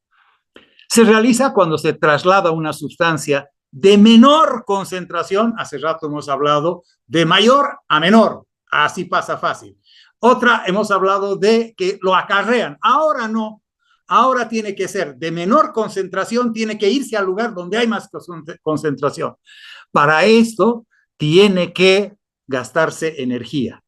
Se realiza cuando se traslada una sustancia de menor concentración, hace rato hemos hablado de mayor a menor, así pasa fácil. Otra, hemos hablado de que lo acarrean, ahora no, ahora tiene que ser de menor concentración, tiene que irse al lugar donde hay más concentración. Para esto tiene que gastarse energía.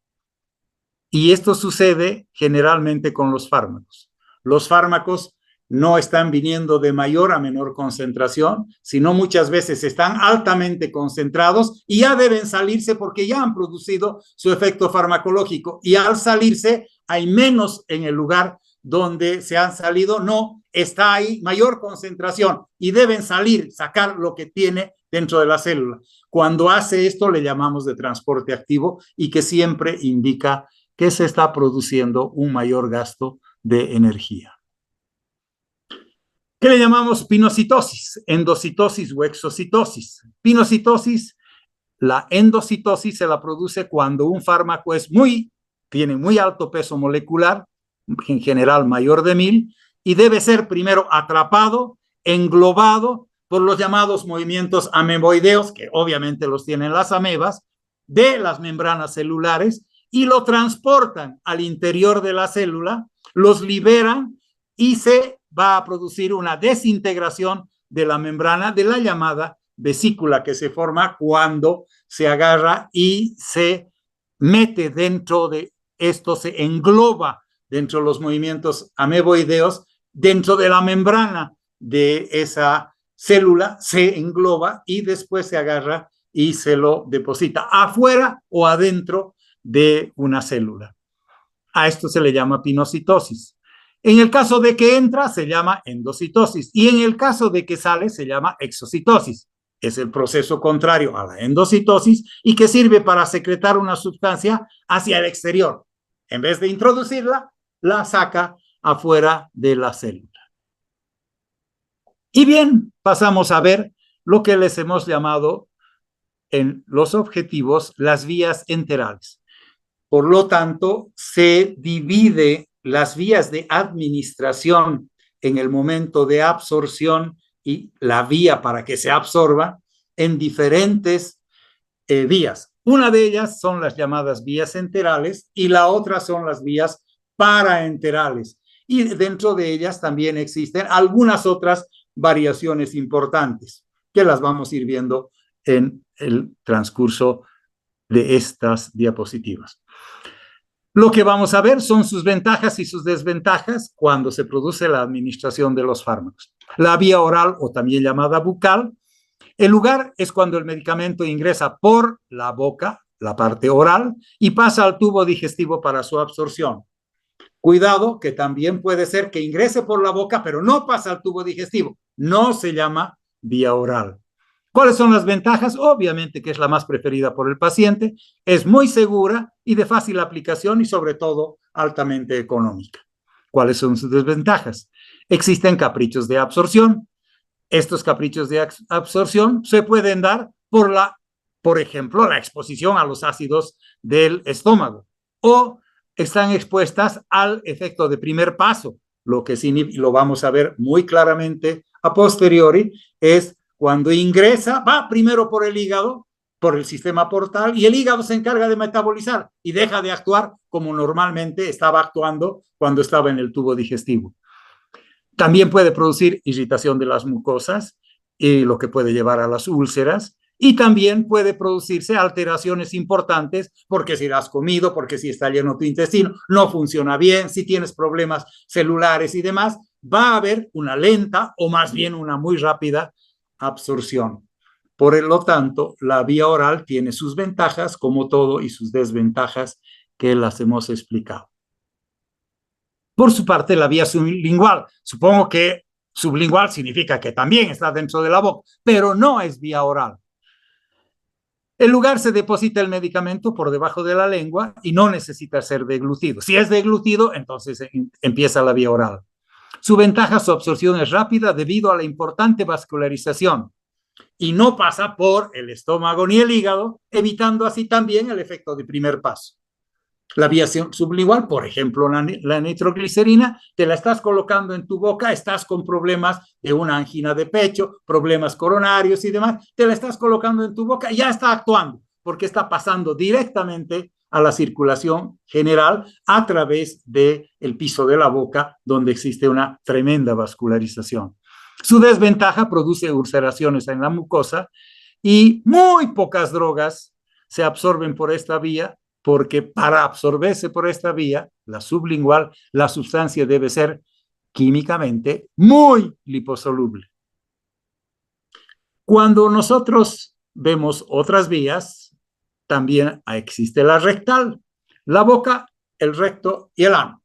Y esto sucede generalmente con los fármacos. Los fármacos no están viniendo de mayor a menor concentración, sino muchas veces están altamente concentrados y ya deben salirse porque ya han producido su efecto farmacológico y al salirse hay menos en el lugar donde se han salido, no, está ahí mayor concentración y deben salir, sacar lo que tiene dentro de la célula. Cuando hace esto le llamamos de transporte activo y que siempre indica que se está produciendo un mayor gasto de energía. ¿Qué le llamamos pinocitosis? Endocitosis o exocitosis. Pinocitosis, la endocitosis se la produce cuando un fármaco tiene muy alto peso molecular, en general mayor de 1000, y debe ser primero atrapado, englobado por los llamados movimientos ameboideos, que obviamente los tienen las amebas, de las membranas celulares, y lo transportan al interior de la célula, los liberan y se va a producir una desintegración de la membrana de la llamada vesícula que se forma cuando se agarra y se mete dentro de esto, se engloba dentro de los movimientos ameboideos, dentro de la membrana de esa célula, se engloba y después se agarra y se lo deposita afuera o adentro de una célula. A esto se le llama pinocitosis. En el caso de que entra, se llama endocitosis. Y en el caso de que sale, se llama exocitosis. es el proceso contrario a la endocitosis y que sirve para secretar una sustancia hacia el exterior. En vez de introducirla, la saca afuera de la célula. Y bien, pasamos a ver lo que les hemos llamado en los objetivos las vías enterales. Por lo tanto, se divide las vías de administración en el momento de absorción y la vía para que se absorba en diferentes vías. Una de ellas son las llamadas vías enterales y la otra son las vías paraenterales. Y dentro de ellas también existen algunas otras variaciones importantes que las vamos a ir viendo en el transcurso de estas diapositivas. Lo que vamos a ver son sus ventajas y sus desventajas cuando se produce la administración de los fármacos. La vía oral, o también llamada bucal, el lugar es cuando el medicamento ingresa por la boca, la parte oral, y pasa al tubo digestivo para su absorción. Cuidado, que también puede ser que ingrese por la boca, pero no pasa al tubo digestivo. No se llama vía oral. ¿Cuáles son las ventajas? Obviamente que es la más preferida por el paciente, es muy segura y de fácil aplicación y sobre todo altamente económica. ¿Cuáles son sus desventajas? Existen caprichos de absorción. Estos caprichos de absorción se pueden dar por ejemplo, la exposición a los ácidos del estómago o están expuestas al efecto de primer paso, lo que lo vamos a ver muy claramente a posteriori, es cuando ingresa, va primero por el hígado, por el sistema portal, y el hígado se encarga de metabolizar y deja de actuar como normalmente estaba actuando cuando estaba en el tubo digestivo. También puede producir irritación de las mucosas, lo que puede llevar a las úlceras, y también puede producirse alteraciones importantes porque si la has comido, porque si está lleno tu intestino, no funciona bien, si tienes problemas celulares y demás, va a haber una lenta o más bien una muy rápida absorción. Por lo tanto, la vía oral tiene sus ventajas como todo y sus desventajas que las hemos explicado. Por su parte, la vía sublingual, supongo que sublingual significa que también está dentro de la boca, pero no es vía oral. El lugar se deposita el medicamento por debajo de la lengua y no necesita ser deglutido. Si es deglutido, entonces empieza la vía oral. Su ventaja, su absorción es rápida debido a la importante vascularización y no pasa por el estómago ni el hígado, evitando así también el efecto de primer paso. La vía sublingual, por ejemplo, la nitroglicerina, te la estás colocando en tu boca, estás con problemas de una angina de pecho, problemas coronarios y demás, te la estás colocando en tu boca, ya está actuando, porque está pasando directamente a la circulación general a través del piso de la boca, donde existe una tremenda vascularización. Su desventaja produce ulceraciones en la mucosa y muy pocas drogas se absorben por esta vía, porque para absorberse por esta vía, la sublingual, la sustancia debe ser químicamente muy liposoluble. Cuando nosotros vemos otras vías, también existe la rectal, la boca, el recto y el ano.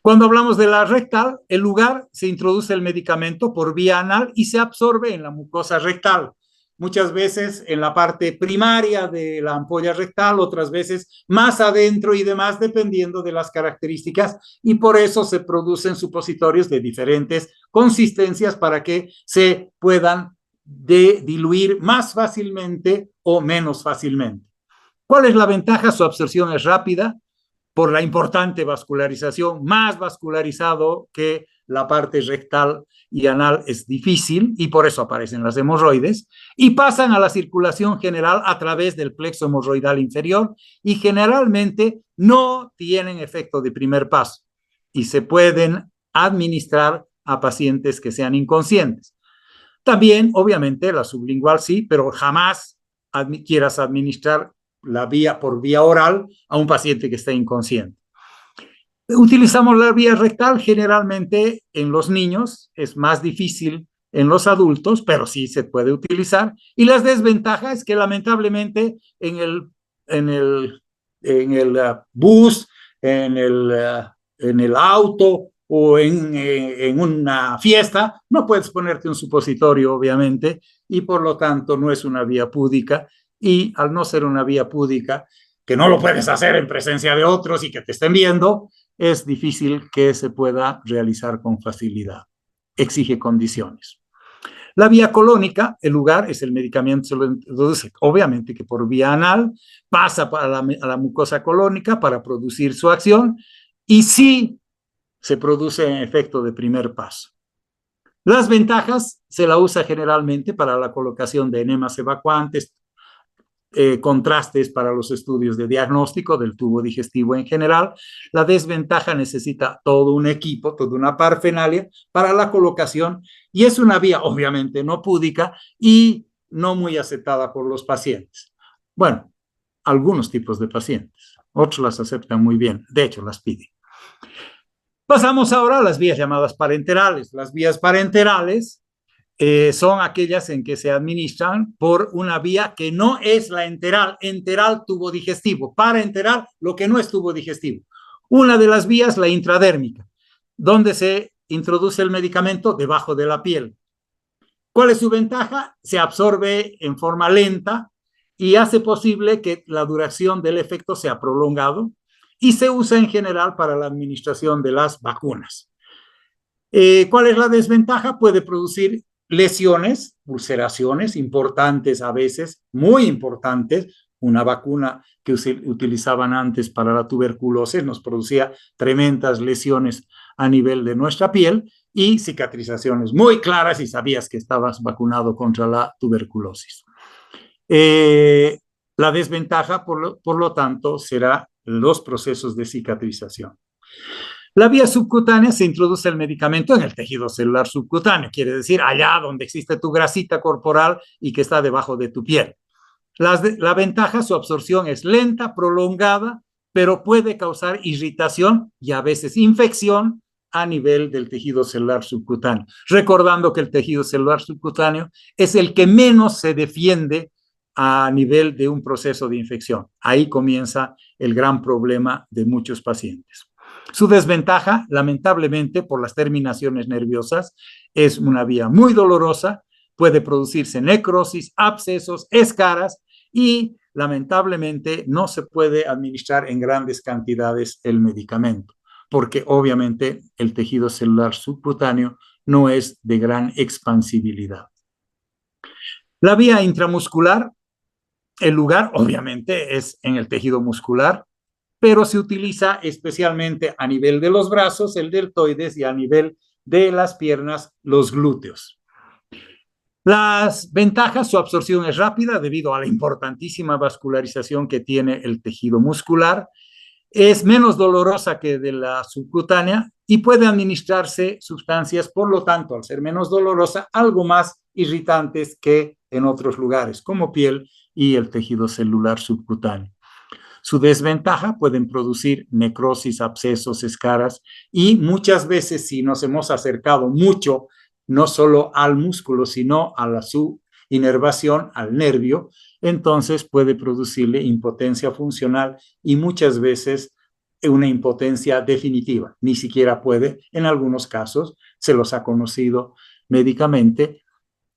Cuando hablamos de la rectal, el lugar se introduce el medicamento por vía anal y se absorbe en la mucosa rectal. Muchas veces en la parte primaria de la ampolla rectal, otras veces más adentro y demás, dependiendo de las características, y por eso se producen supositorios de diferentes consistencias para que se puedan diluir más fácilmente o menos fácilmente. ¿Cuál es la ventaja? Su absorción es rápida por la importante vascularización, más vascularizado que la parte rectal y anal es difícil y por eso aparecen las hemorroides y pasan a la circulación general a través del plexo hemorroidal inferior y generalmente no tienen efecto de primer paso y se pueden administrar a pacientes que sean inconscientes. También, obviamente, la sublingual sí, pero jamás quieras administrar la vía por vía oral a un paciente que está inconsciente. Utilizamos la vía rectal generalmente en los niños, es más difícil en los adultos, pero sí se puede utilizar. Y las desventajas es que lamentablemente en el bus, en el auto o en una fiesta, no puedes ponerte un supositorio, obviamente, y por lo tanto no es una vía púdica, y al no ser una vía púdica, que no lo puedes hacer en presencia de otros y que te estén viendo, es difícil que se pueda realizar con facilidad. Exige condiciones. La vía colónica, el lugar es el medicamento, se lo introduce obviamente que por vía anal, pasa a la mucosa colónica para producir su acción y sí se produce en efecto de primer paso. Las ventajas se la usa generalmente para la colocación de enemas evacuantes, contrastes para los estudios de diagnóstico del tubo digestivo en general. La desventaja necesita todo un equipo, toda una parfernalia para la colocación y es una vía obviamente no púdica y no muy aceptada por los pacientes. Bueno, algunos tipos de pacientes, otros las aceptan muy bien, de hecho las piden. Pasamos ahora a las vías llamadas parenterales. Las vías parenterales son aquellas en que se administran por una vía que no es la enteral, tubo digestivo, parenteral, lo que no es tubo digestivo. Una de las vías, la intradérmica, donde se introduce el medicamento debajo de la piel. ¿Cuál es su ventaja? Se absorbe en forma lenta y hace posible que la duración del efecto sea prolongado y se usa en general para la administración de las vacunas. ¿Cuál es la desventaja? Puede producir lesiones, ulceraciones importantes a veces, muy importantes. Una vacuna que utilizaban antes para la tuberculosis nos producía tremendas lesiones a nivel de nuestra piel y cicatrizaciones muy claras y sabías que estabas vacunado contra la tuberculosis. La desventaja, por lo tanto, será los procesos de cicatrización. La vía subcutánea se introduce el medicamento en el tejido celular subcutáneo, quiere decir allá donde existe tu grasita corporal y que está debajo de tu piel. La ventaja, su absorción es lenta, prolongada, pero puede causar irritación y a veces infección a nivel del tejido celular subcutáneo. Recordando que el tejido celular subcutáneo es el que menos se defiende a nivel de un proceso de infección. Ahí comienza el gran problema de muchos pacientes. Su desventaja, lamentablemente, por las terminaciones nerviosas, es una vía muy dolorosa, puede producirse necrosis, abscesos, escaras y lamentablemente no se puede administrar en grandes cantidades el medicamento, porque obviamente el tejido celular subcutáneo no es de gran expansibilidad. La vía intramuscular, el lugar obviamente es en el tejido muscular, pero se utiliza especialmente a nivel de los brazos, el deltoides, y a nivel de las piernas, los glúteos. Las ventajas, su absorción es rápida debido a la importantísima vascularización que tiene el tejido muscular, es menos dolorosa que de la subcutánea y puede administrarse sustancias, por lo tanto, al ser menos dolorosa, algo más irritantes que en otros lugares, como piel y el tejido celular subcutáneo. Su desventaja, pueden producir necrosis, abscesos, escaras y muchas veces si nos hemos acercado mucho, no solo al músculo, sino a su inervación, al nervio, entonces puede producirle impotencia funcional y muchas veces una impotencia definitiva. Ni siquiera puede, en algunos casos, se los ha conocido médicamente,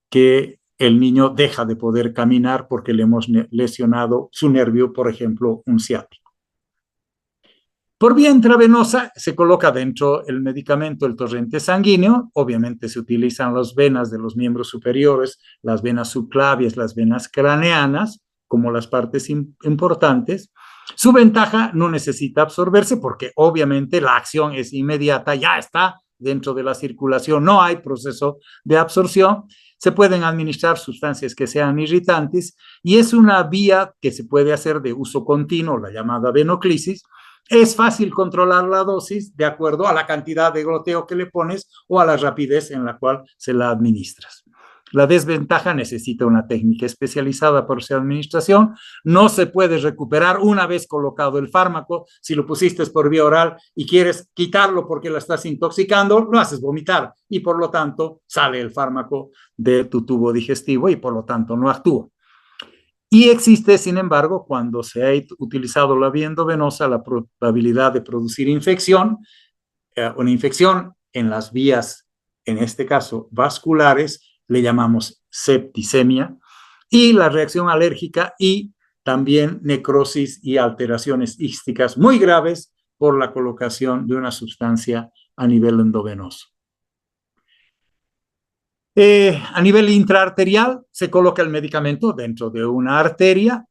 que el niño deja de poder caminar porque le hemos lesionado su nervio, por ejemplo, un ciático. Por vía intravenosa se coloca dentro el medicamento el torrente sanguíneo, obviamente se utilizan las venas de los miembros superiores, las venas subclavias, las venas craneanas, como las partes importantes. Su ventaja, no necesita absorberse porque obviamente la acción es inmediata, ya está dentro de la circulación, no hay proceso de absorción. Se pueden administrar sustancias que sean irritantes y es una vía que se puede hacer de uso continuo, la llamada venoclisis. Es fácil controlar la dosis de acuerdo a la cantidad de goteo que le pones o a la rapidez en la cual se la administras. La desventaja, necesita una técnica especializada para su administración. No se puede recuperar una vez colocado el fármaco. Si lo pusiste por vía oral y quieres quitarlo porque la estás intoxicando, lo haces vomitar y por lo tanto sale el fármaco de tu tubo digestivo y por lo tanto no actúa. Y existe, sin embargo, cuando se ha utilizado la vía endovenosa, la probabilidad de producir infección, una infección en las vías, en este caso vasculares, le llamamos septicemia, y la reacción alérgica y también necrosis y alteraciones ísticas muy graves por la colocación de una sustancia a nivel endovenoso. A nivel intraarterial se coloca el medicamento dentro de una arteria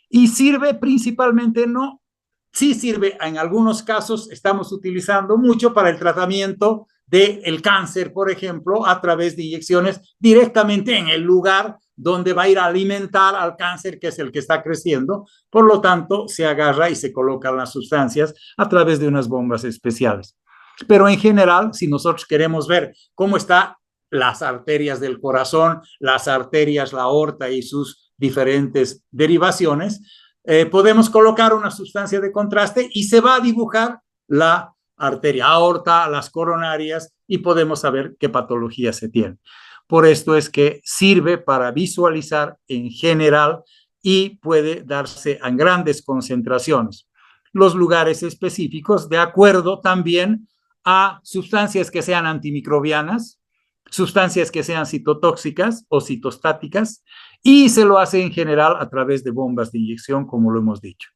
y sirve principalmente, sí sirve en algunos casos, estamos utilizando mucho para el tratamiento del cáncer, por ejemplo, a través de inyecciones directamente en el lugar donde va a ir a alimentar al cáncer, que es el que está creciendo. Por lo tanto, se agarra y se colocan las sustancias a través de unas bombas especiales. Pero en general, si nosotros queremos ver cómo están las arterias del corazón, las arterias, la aorta y sus diferentes derivaciones, podemos colocar una sustancia de contraste y se va a dibujar la arteria aorta, las coronarias, y podemos saber qué patología se tiene. Por esto es que sirve para visualizar en general y puede darse en grandes concentraciones. Los lugares específicos, de acuerdo también a sustancias que sean antimicrobianas, sustancias que sean citotóxicas o citostáticas, y se lo hace en general a través de bombas de inyección, como lo hemos dicho.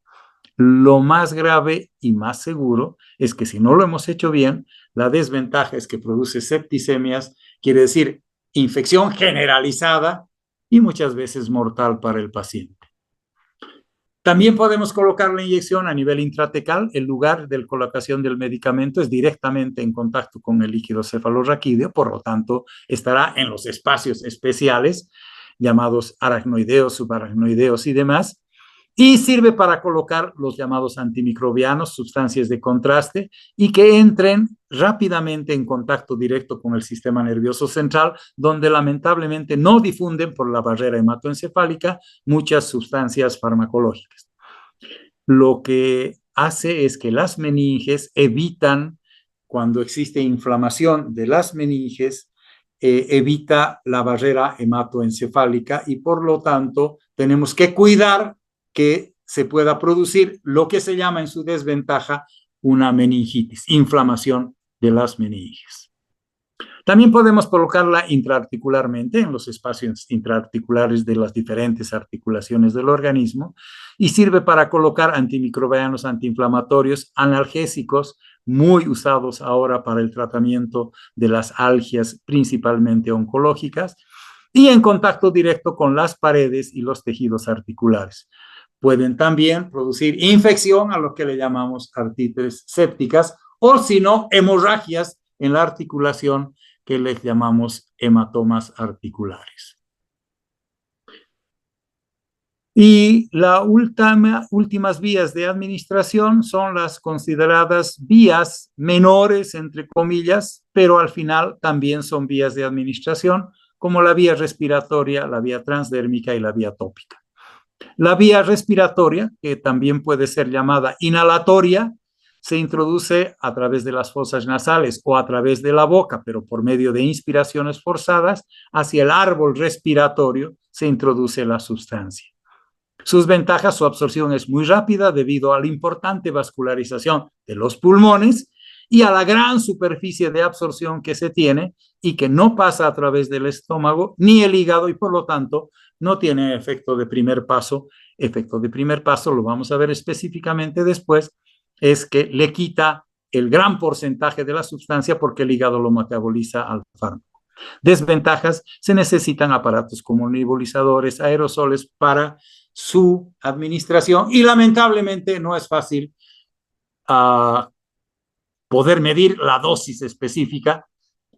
Lo más grave y más seguro es que si no lo hemos hecho bien, la desventaja es que produce septicemias, quiere decir infección generalizada y muchas veces mortal para el paciente. También podemos colocar la inyección a nivel intratecal. El lugar de colocación del medicamento es directamente en contacto con el líquido cefalorraquídeo, por lo tanto, estará en los espacios especiales llamados aracnoideos, subaracnoideos y demás, y sirve para colocar los llamados antimicrobianos, sustancias de contraste, y que entren rápidamente en contacto directo con el sistema nervioso central, donde lamentablemente no difunden por la barrera hematoencefálica muchas sustancias farmacológicas. Lo que hace es que las meninges evitan, cuando existe inflamación de las meninges, evita la barrera hematoencefálica y por lo tanto tenemos que cuidar que se pueda producir lo que se llama en su desventaja una meningitis, inflamación de las meninges. También podemos colocarla intraarticularmente en los espacios intraarticulares de las diferentes articulaciones del organismo y sirve para colocar antimicrobianos, antiinflamatorios, analgésicos, muy usados ahora para el tratamiento de las algias principalmente oncológicas y en contacto directo con las paredes y los tejidos articulares. Pueden también producir infección a lo que le llamamos artritis sépticas o si no, hemorragias en la articulación que les llamamos hematomas articulares. Y las últimas vías de administración son las consideradas vías menores, entre comillas, pero al final también son vías de administración, como la vía respiratoria, la vía transdérmica y la vía tópica. La vía respiratoria, que también puede ser llamada inhalatoria, se introduce a través de las fosas nasales o a través de la boca, pero por medio de inspiraciones forzadas, hacia el árbol respiratorio se introduce la sustancia. Sus ventajas, su absorción es muy rápida debido a la importante vascularización de los pulmones y a la gran superficie de absorción que se tiene y que no pasa a través del estómago ni el hígado y por lo tanto no tiene efecto de primer paso. Efecto de primer paso, lo vamos a ver específicamente después, es que le quita el gran porcentaje de la sustancia porque el hígado lo metaboliza al fármaco. Desventajas, se necesitan aparatos como nebulizadores, aerosoles para su administración y lamentablemente no es fácil poder medir la dosis específica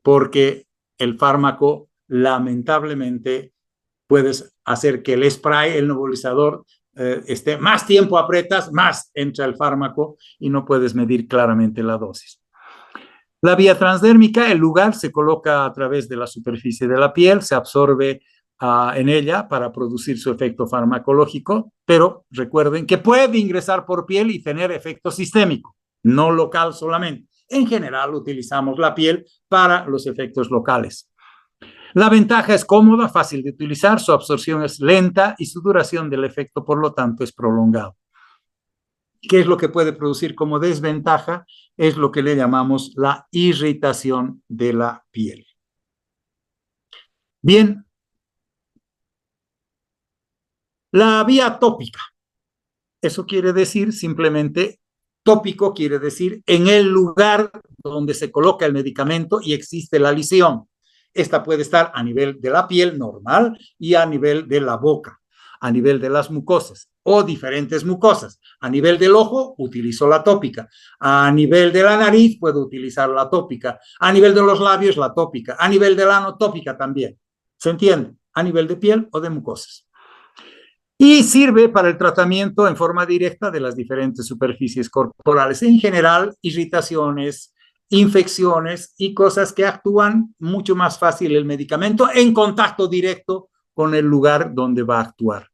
porque el fármaco lamentablemente puedes hacer que el spray, el nebulizador, esté más tiempo apretas, más entra el fármaco y no puedes medir claramente la dosis. La vía transdérmica, el lugar se coloca a través de la superficie de la piel, se absorbe en ella para producir su efecto farmacológico, pero recuerden que puede ingresar por piel y tener efecto sistémico, no local solamente. En general utilizamos la piel para los efectos locales. La ventaja es cómoda, fácil de utilizar, su absorción es lenta y su duración del efecto, por lo tanto, es prolongado. ¿Qué es lo que puede producir como desventaja? Es lo que le llamamos la irritación de la piel. Bien, La vía tópica. Eso quiere decir simplemente, tópico quiere decir en el lugar donde se coloca el medicamento y existe la lesión. Esta puede estar a nivel de la piel normal y a nivel de la boca, a nivel de las mucosas o diferentes mucosas. A nivel del ojo, utilizo la tópica. A nivel de la nariz, puedo utilizar la tópica. A nivel de los labios, la tópica. A nivel del ano, tópica también. ¿Se entiende? A nivel de piel o de mucosas. Y sirve para el tratamiento en forma directa de las diferentes superficies corporales, en general, irritaciones, infecciones y cosas que actúan mucho más fácil el medicamento en contacto directo con el lugar donde va a actuar.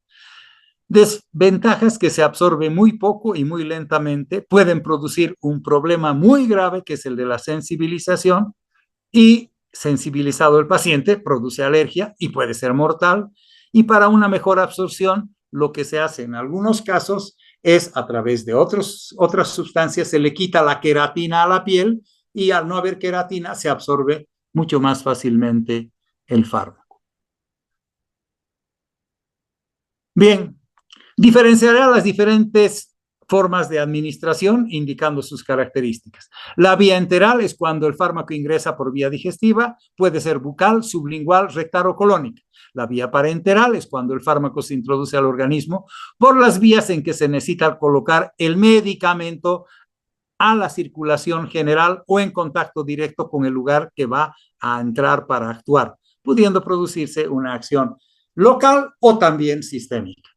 Desventajas: que se absorbe muy poco y muy lentamente, pueden producir un problema muy grave que es el de la sensibilización, y sensibilizado el paciente produce alergia y puede ser mortal. Y para una mejor absorción, lo que se hace en algunos casos es a través de otras sustancias, se le quita la queratina a la piel y al no haber queratina se absorbe mucho más fácilmente el fármaco. Bien, diferenciaré las diferentes formas de administración indicando sus características. La vía enteral es cuando el fármaco ingresa por vía digestiva, puede ser bucal, sublingual, rectal o colónica. La vía parenteral es cuando el fármaco se introduce al organismo por las vías en que se necesita colocar el medicamento a la circulación general o en contacto directo con el lugar que va a entrar para actuar, pudiendo producirse una acción local o también sistémica.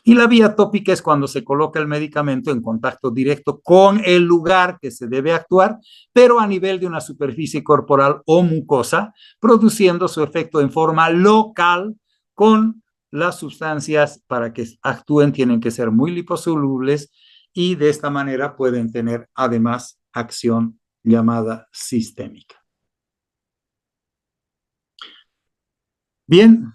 Y la vía tópica es cuando se coloca el medicamento en contacto directo con el lugar que se debe actuar, pero a nivel de una superficie corporal o mucosa, produciendo su efecto en forma local. Con las sustancias para que actúen tienen que ser muy liposolubles y de esta manera pueden tener además acción llamada sistémica. Bien.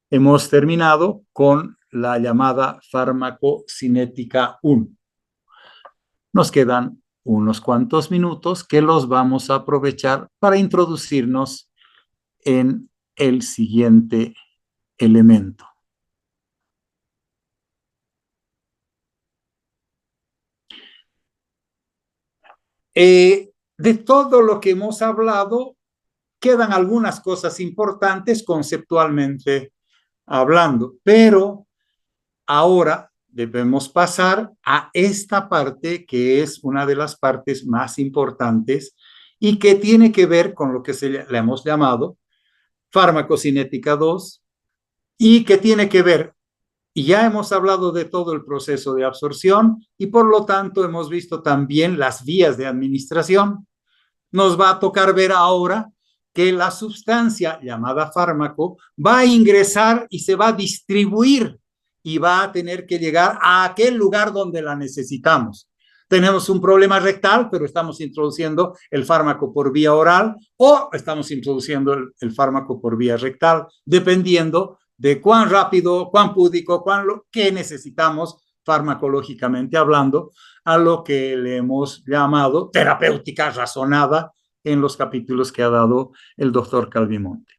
Hemos terminado con la llamada farmacocinética 1. Nos quedan unos cuantos minutos que los vamos a aprovechar para introducirnos en el siguiente elemento. De todo lo que hemos hablado, quedan algunas cosas importantes conceptualmente hablando, pero ahora debemos pasar a esta parte que es una de las partes más importantes y que tiene que ver con lo que le hemos llamado farmacocinética 2 y que tiene que ver, y ya hemos hablado de todo el proceso de absorción y por lo tanto hemos visto también las vías de administración. Nos va a tocar ver ahora que la sustancia llamada fármaco va a ingresar y se va a distribuir y va a tener que llegar a aquel lugar donde la necesitamos. Tenemos un problema rectal, pero estamos introduciendo el fármaco por vía oral o estamos introduciendo el fármaco por vía rectal, dependiendo de cuán rápido, cuán púdico, qué necesitamos farmacológicamente hablando, a lo que le hemos llamado terapéutica razonada en los capítulos que ha dado el doctor Calvimonte.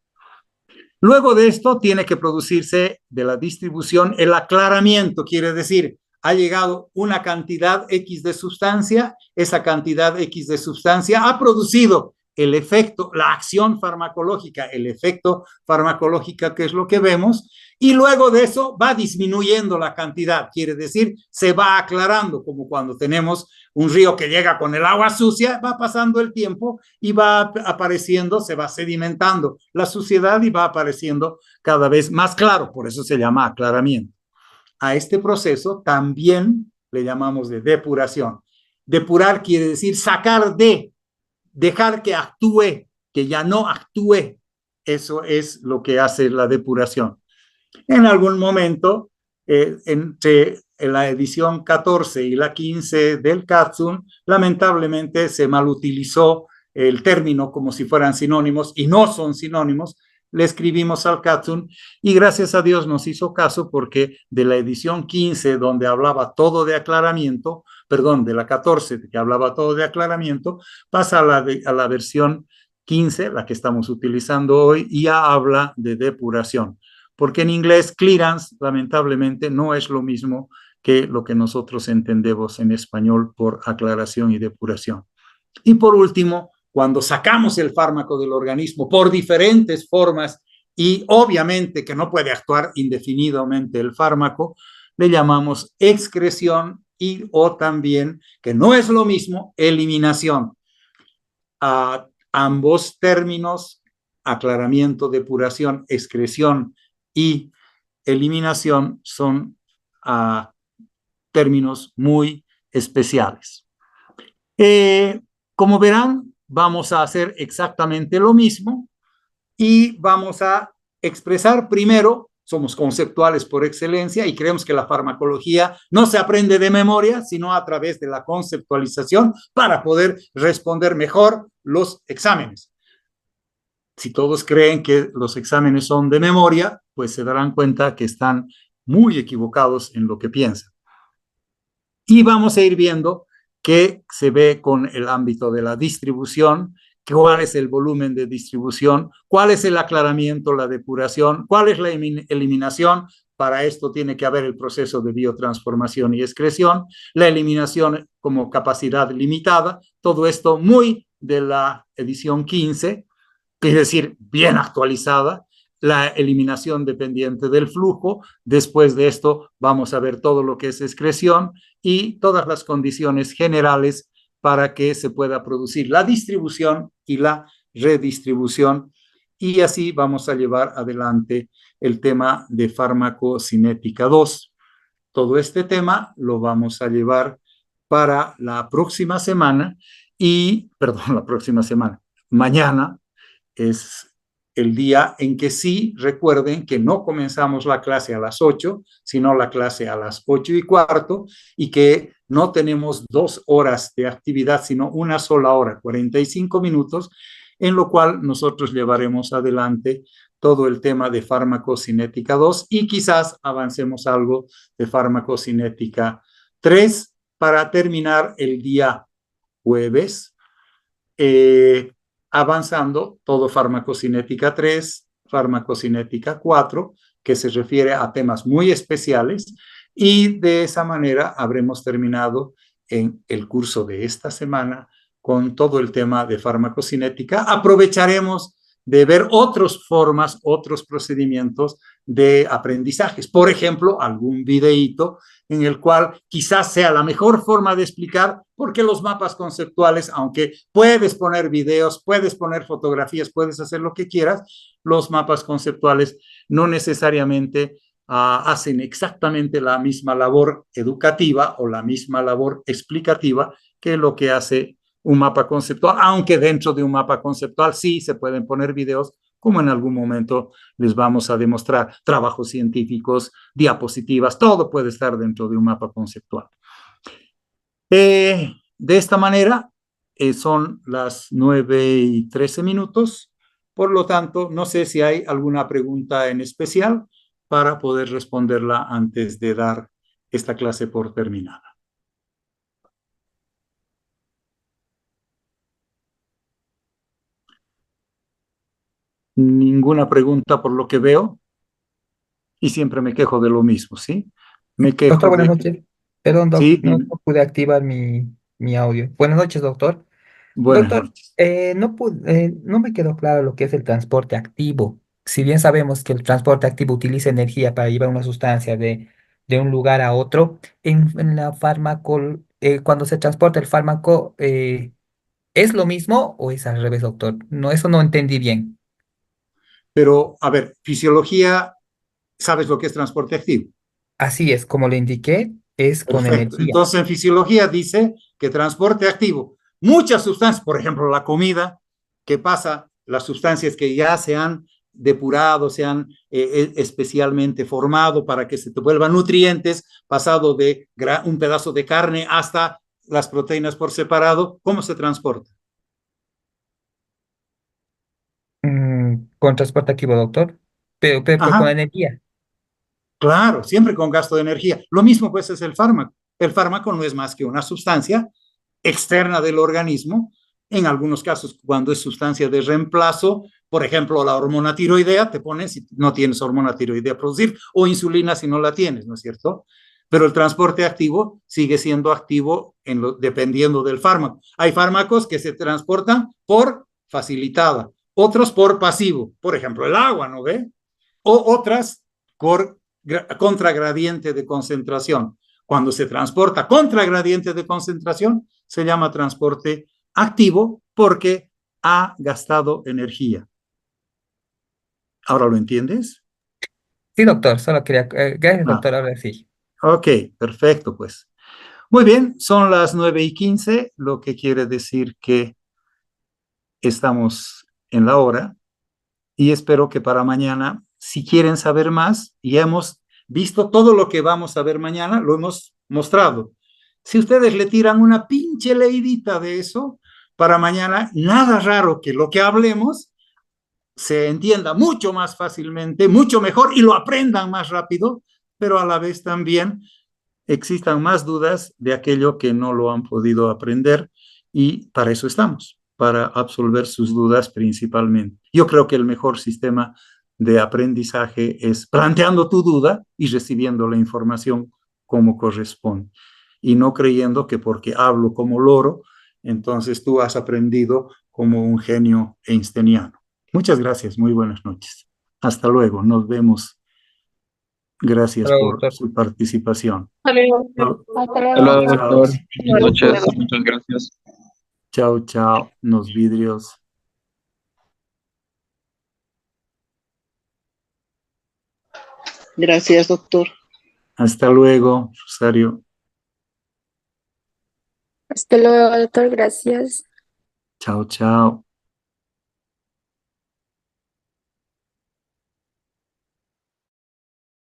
Luego de esto tiene que producirse de la distribución el aclaramiento, quiere decir, ha llegado una cantidad X de sustancia, esa cantidad X de sustancia ha producido el efecto, la acción farmacológica, el efecto farmacológico que es lo que vemos, y luego de eso va disminuyendo la cantidad, quiere decir, se va aclarando, como cuando tenemos un río que llega con el agua sucia, va pasando el tiempo y va apareciendo, se va sedimentando la suciedad y va apareciendo cada vez más claro, por eso se llama aclaramiento. A este proceso también le llamamos de depuración. Depurar quiere decir sacar de, dejar que actúe, que ya no actúe. Eso es lo que hace la depuración. En algún momento, entre la edición 14 y la 15 del Katsun, lamentablemente se malutilizó el término como si fueran sinónimos y no son sinónimos. Le escribimos al Katsun y gracias a Dios nos hizo caso porque de la edición 15 donde hablaba todo de aclaramiento, perdón, de la 14 que hablaba todo de aclaramiento, pasa a la versión 15, la que estamos utilizando hoy, y ya habla de depuración. porque en inglés clearance, lamentablemente, no es lo mismo que lo que nosotros entendemos en español por aclaración y depuración. Y por último, cuando sacamos el fármaco del organismo por diferentes formas y obviamente que no puede actuar indefinidamente el fármaco, le llamamos excreción y o también, que no es lo mismo, eliminación. A ambos términos, aclaramiento, depuración, excreción y eliminación, son términos muy especiales. Como verán, vamos a hacer exactamente lo mismo y vamos a expresar primero, somos conceptuales por excelencia y creemos que la farmacología no se aprende de memoria, sino a través de la conceptualización para poder responder mejor los exámenes. Si todos creen que los exámenes son de memoria, pues se darán cuenta que están muy equivocados en lo que piensan. Y vamos a ir viendo qué se ve con el ámbito de la distribución, cuál es el volumen de distribución, cuál es el aclaramiento, la depuración, cuál es la eliminación. Para esto tiene que haber el proceso de biotransformación y excreción, la eliminación como capacidad limitada, todo esto muy de la edición 15, es decir, bien actualizada, la eliminación dependiente del flujo. Después de esto vamos a ver todo lo que es excreción y todas las condiciones generales para que se pueda producir la distribución y la redistribución. Y así vamos a llevar adelante el tema de farmacocinética 2. Todo este tema lo vamos a llevar para la próxima semana la próxima semana, mañana es el día en que sí, recuerden que no comenzamos la clase a las 8, sino la clase a las 8:15 y que no tenemos 2 horas de actividad, sino una sola hora, 45 minutos, en lo cual nosotros llevaremos adelante todo el tema de farmacocinética 2 y quizás avancemos algo de farmacocinética 3 para terminar el día jueves, avanzando todo farmacocinética 3, farmacocinética 4, que se refiere a temas muy especiales, y de esa manera habremos terminado en el curso de esta semana con todo el tema de farmacocinética. Aprovecharemos de ver otras formas, otros procedimientos de aprendizajes. Por ejemplo, algún videíto en el cual quizás sea la mejor forma de explicar por qué los mapas conceptuales, aunque puedes poner videos, puedes poner fotografías, puedes hacer lo que quieras, los mapas conceptuales no necesariamente hacen exactamente la misma labor educativa o la misma labor explicativa que lo que hace un mapa conceptual, aunque dentro de un mapa conceptual sí se pueden poner videos, como en algún momento les vamos a demostrar, trabajos científicos, diapositivas, todo puede estar dentro de un mapa conceptual. De esta manera, son las 9:13, por lo tanto, no sé si hay alguna pregunta en especial para poder responderla antes de dar esta clase por terminada. Ninguna pregunta por lo que veo, y siempre me quejo de lo mismo, ¿sí? Me quejo Doctor, buenas de... noches. Perdón, Sí, no pude activar mi audio. Buenas noches, doctor. buenas Doctor, noches. no me quedó claro lo que es el transporte activo. Si bien sabemos que el transporte activo utiliza energía para llevar una sustancia de un lugar a otro, en la cuando se transporta el fármaco, ¿es lo mismo o es al revés, doctor? No, eso no entendí bien. Pero, a ver, fisiología, ¿sabes lo que es transporte activo? Así es, como le indiqué, es con Perfecto. energía. Entonces, en fisiología dice que transporte activo, muchas sustancias, por ejemplo, la comida, que pasa, las sustancias que ya se han depurado, se han especialmente formado para que se te vuelvan nutrientes, pasado de un pedazo de carne hasta las proteínas por separado, ¿cómo se transporta? Con transporte activo, doctor, pero con Ajá, energía. claro, siempre con gasto de energía. Lo mismo pues es el fármaco. El fármaco no es más que una sustancia externa del organismo En algunos casos, cuando es sustancia de reemplazo, por ejemplo, la hormona tiroidea, te ponen si no tienes hormona tiroidea a producir, o insulina si no la tienes, ¿no es cierto? Pero el transporte activo sigue siendo activo dependiendo del fármaco. Hay fármacos que se transportan por facilitada, otros por pasivo, por ejemplo, el agua, ¿no ve? O otras por contragradiente de concentración. Cuando se transporta contragradiente de concentración, se llama transporte activo porque ha gastado energía. ¿Ahora lo entiendes? Sí, doctor, solo quería... gracias, Ah, doctor, ahora sí. ok, perfecto, pues. Muy bien, son las 9:15, lo que quiere decir que estamos en la hora y espero que para mañana, si quieren saber más, y hemos visto todo lo que vamos a ver mañana, lo hemos mostrado. Si ustedes le tiran una pinche leidita de eso, para mañana, nada raro que lo que hablemos se entienda mucho más fácilmente, mucho mejor y lo aprendan más rápido, pero a la vez también existan más dudas de aquello que no lo han podido aprender y para eso estamos, para absolver sus dudas principalmente. Yo creo que el mejor sistema de aprendizaje es planteando tu duda y recibiendo la información como corresponde y no creyendo que porque hablo como loro, entonces tú has aprendido como un genio einsteiniano. Muchas gracias, muy buenas noches. Hasta luego, nos vemos. Gracias Hasta luego, por doctor. su participación. Hasta luego. Hasta Hasta luego. luego, Chao, doctor. Buenas noches. Luego. Muchas gracias. chao, chao, nos vidrios. Gracias, doctor. Hasta luego, Rosario. Hasta luego, doctor. Gracias. Chao, chao.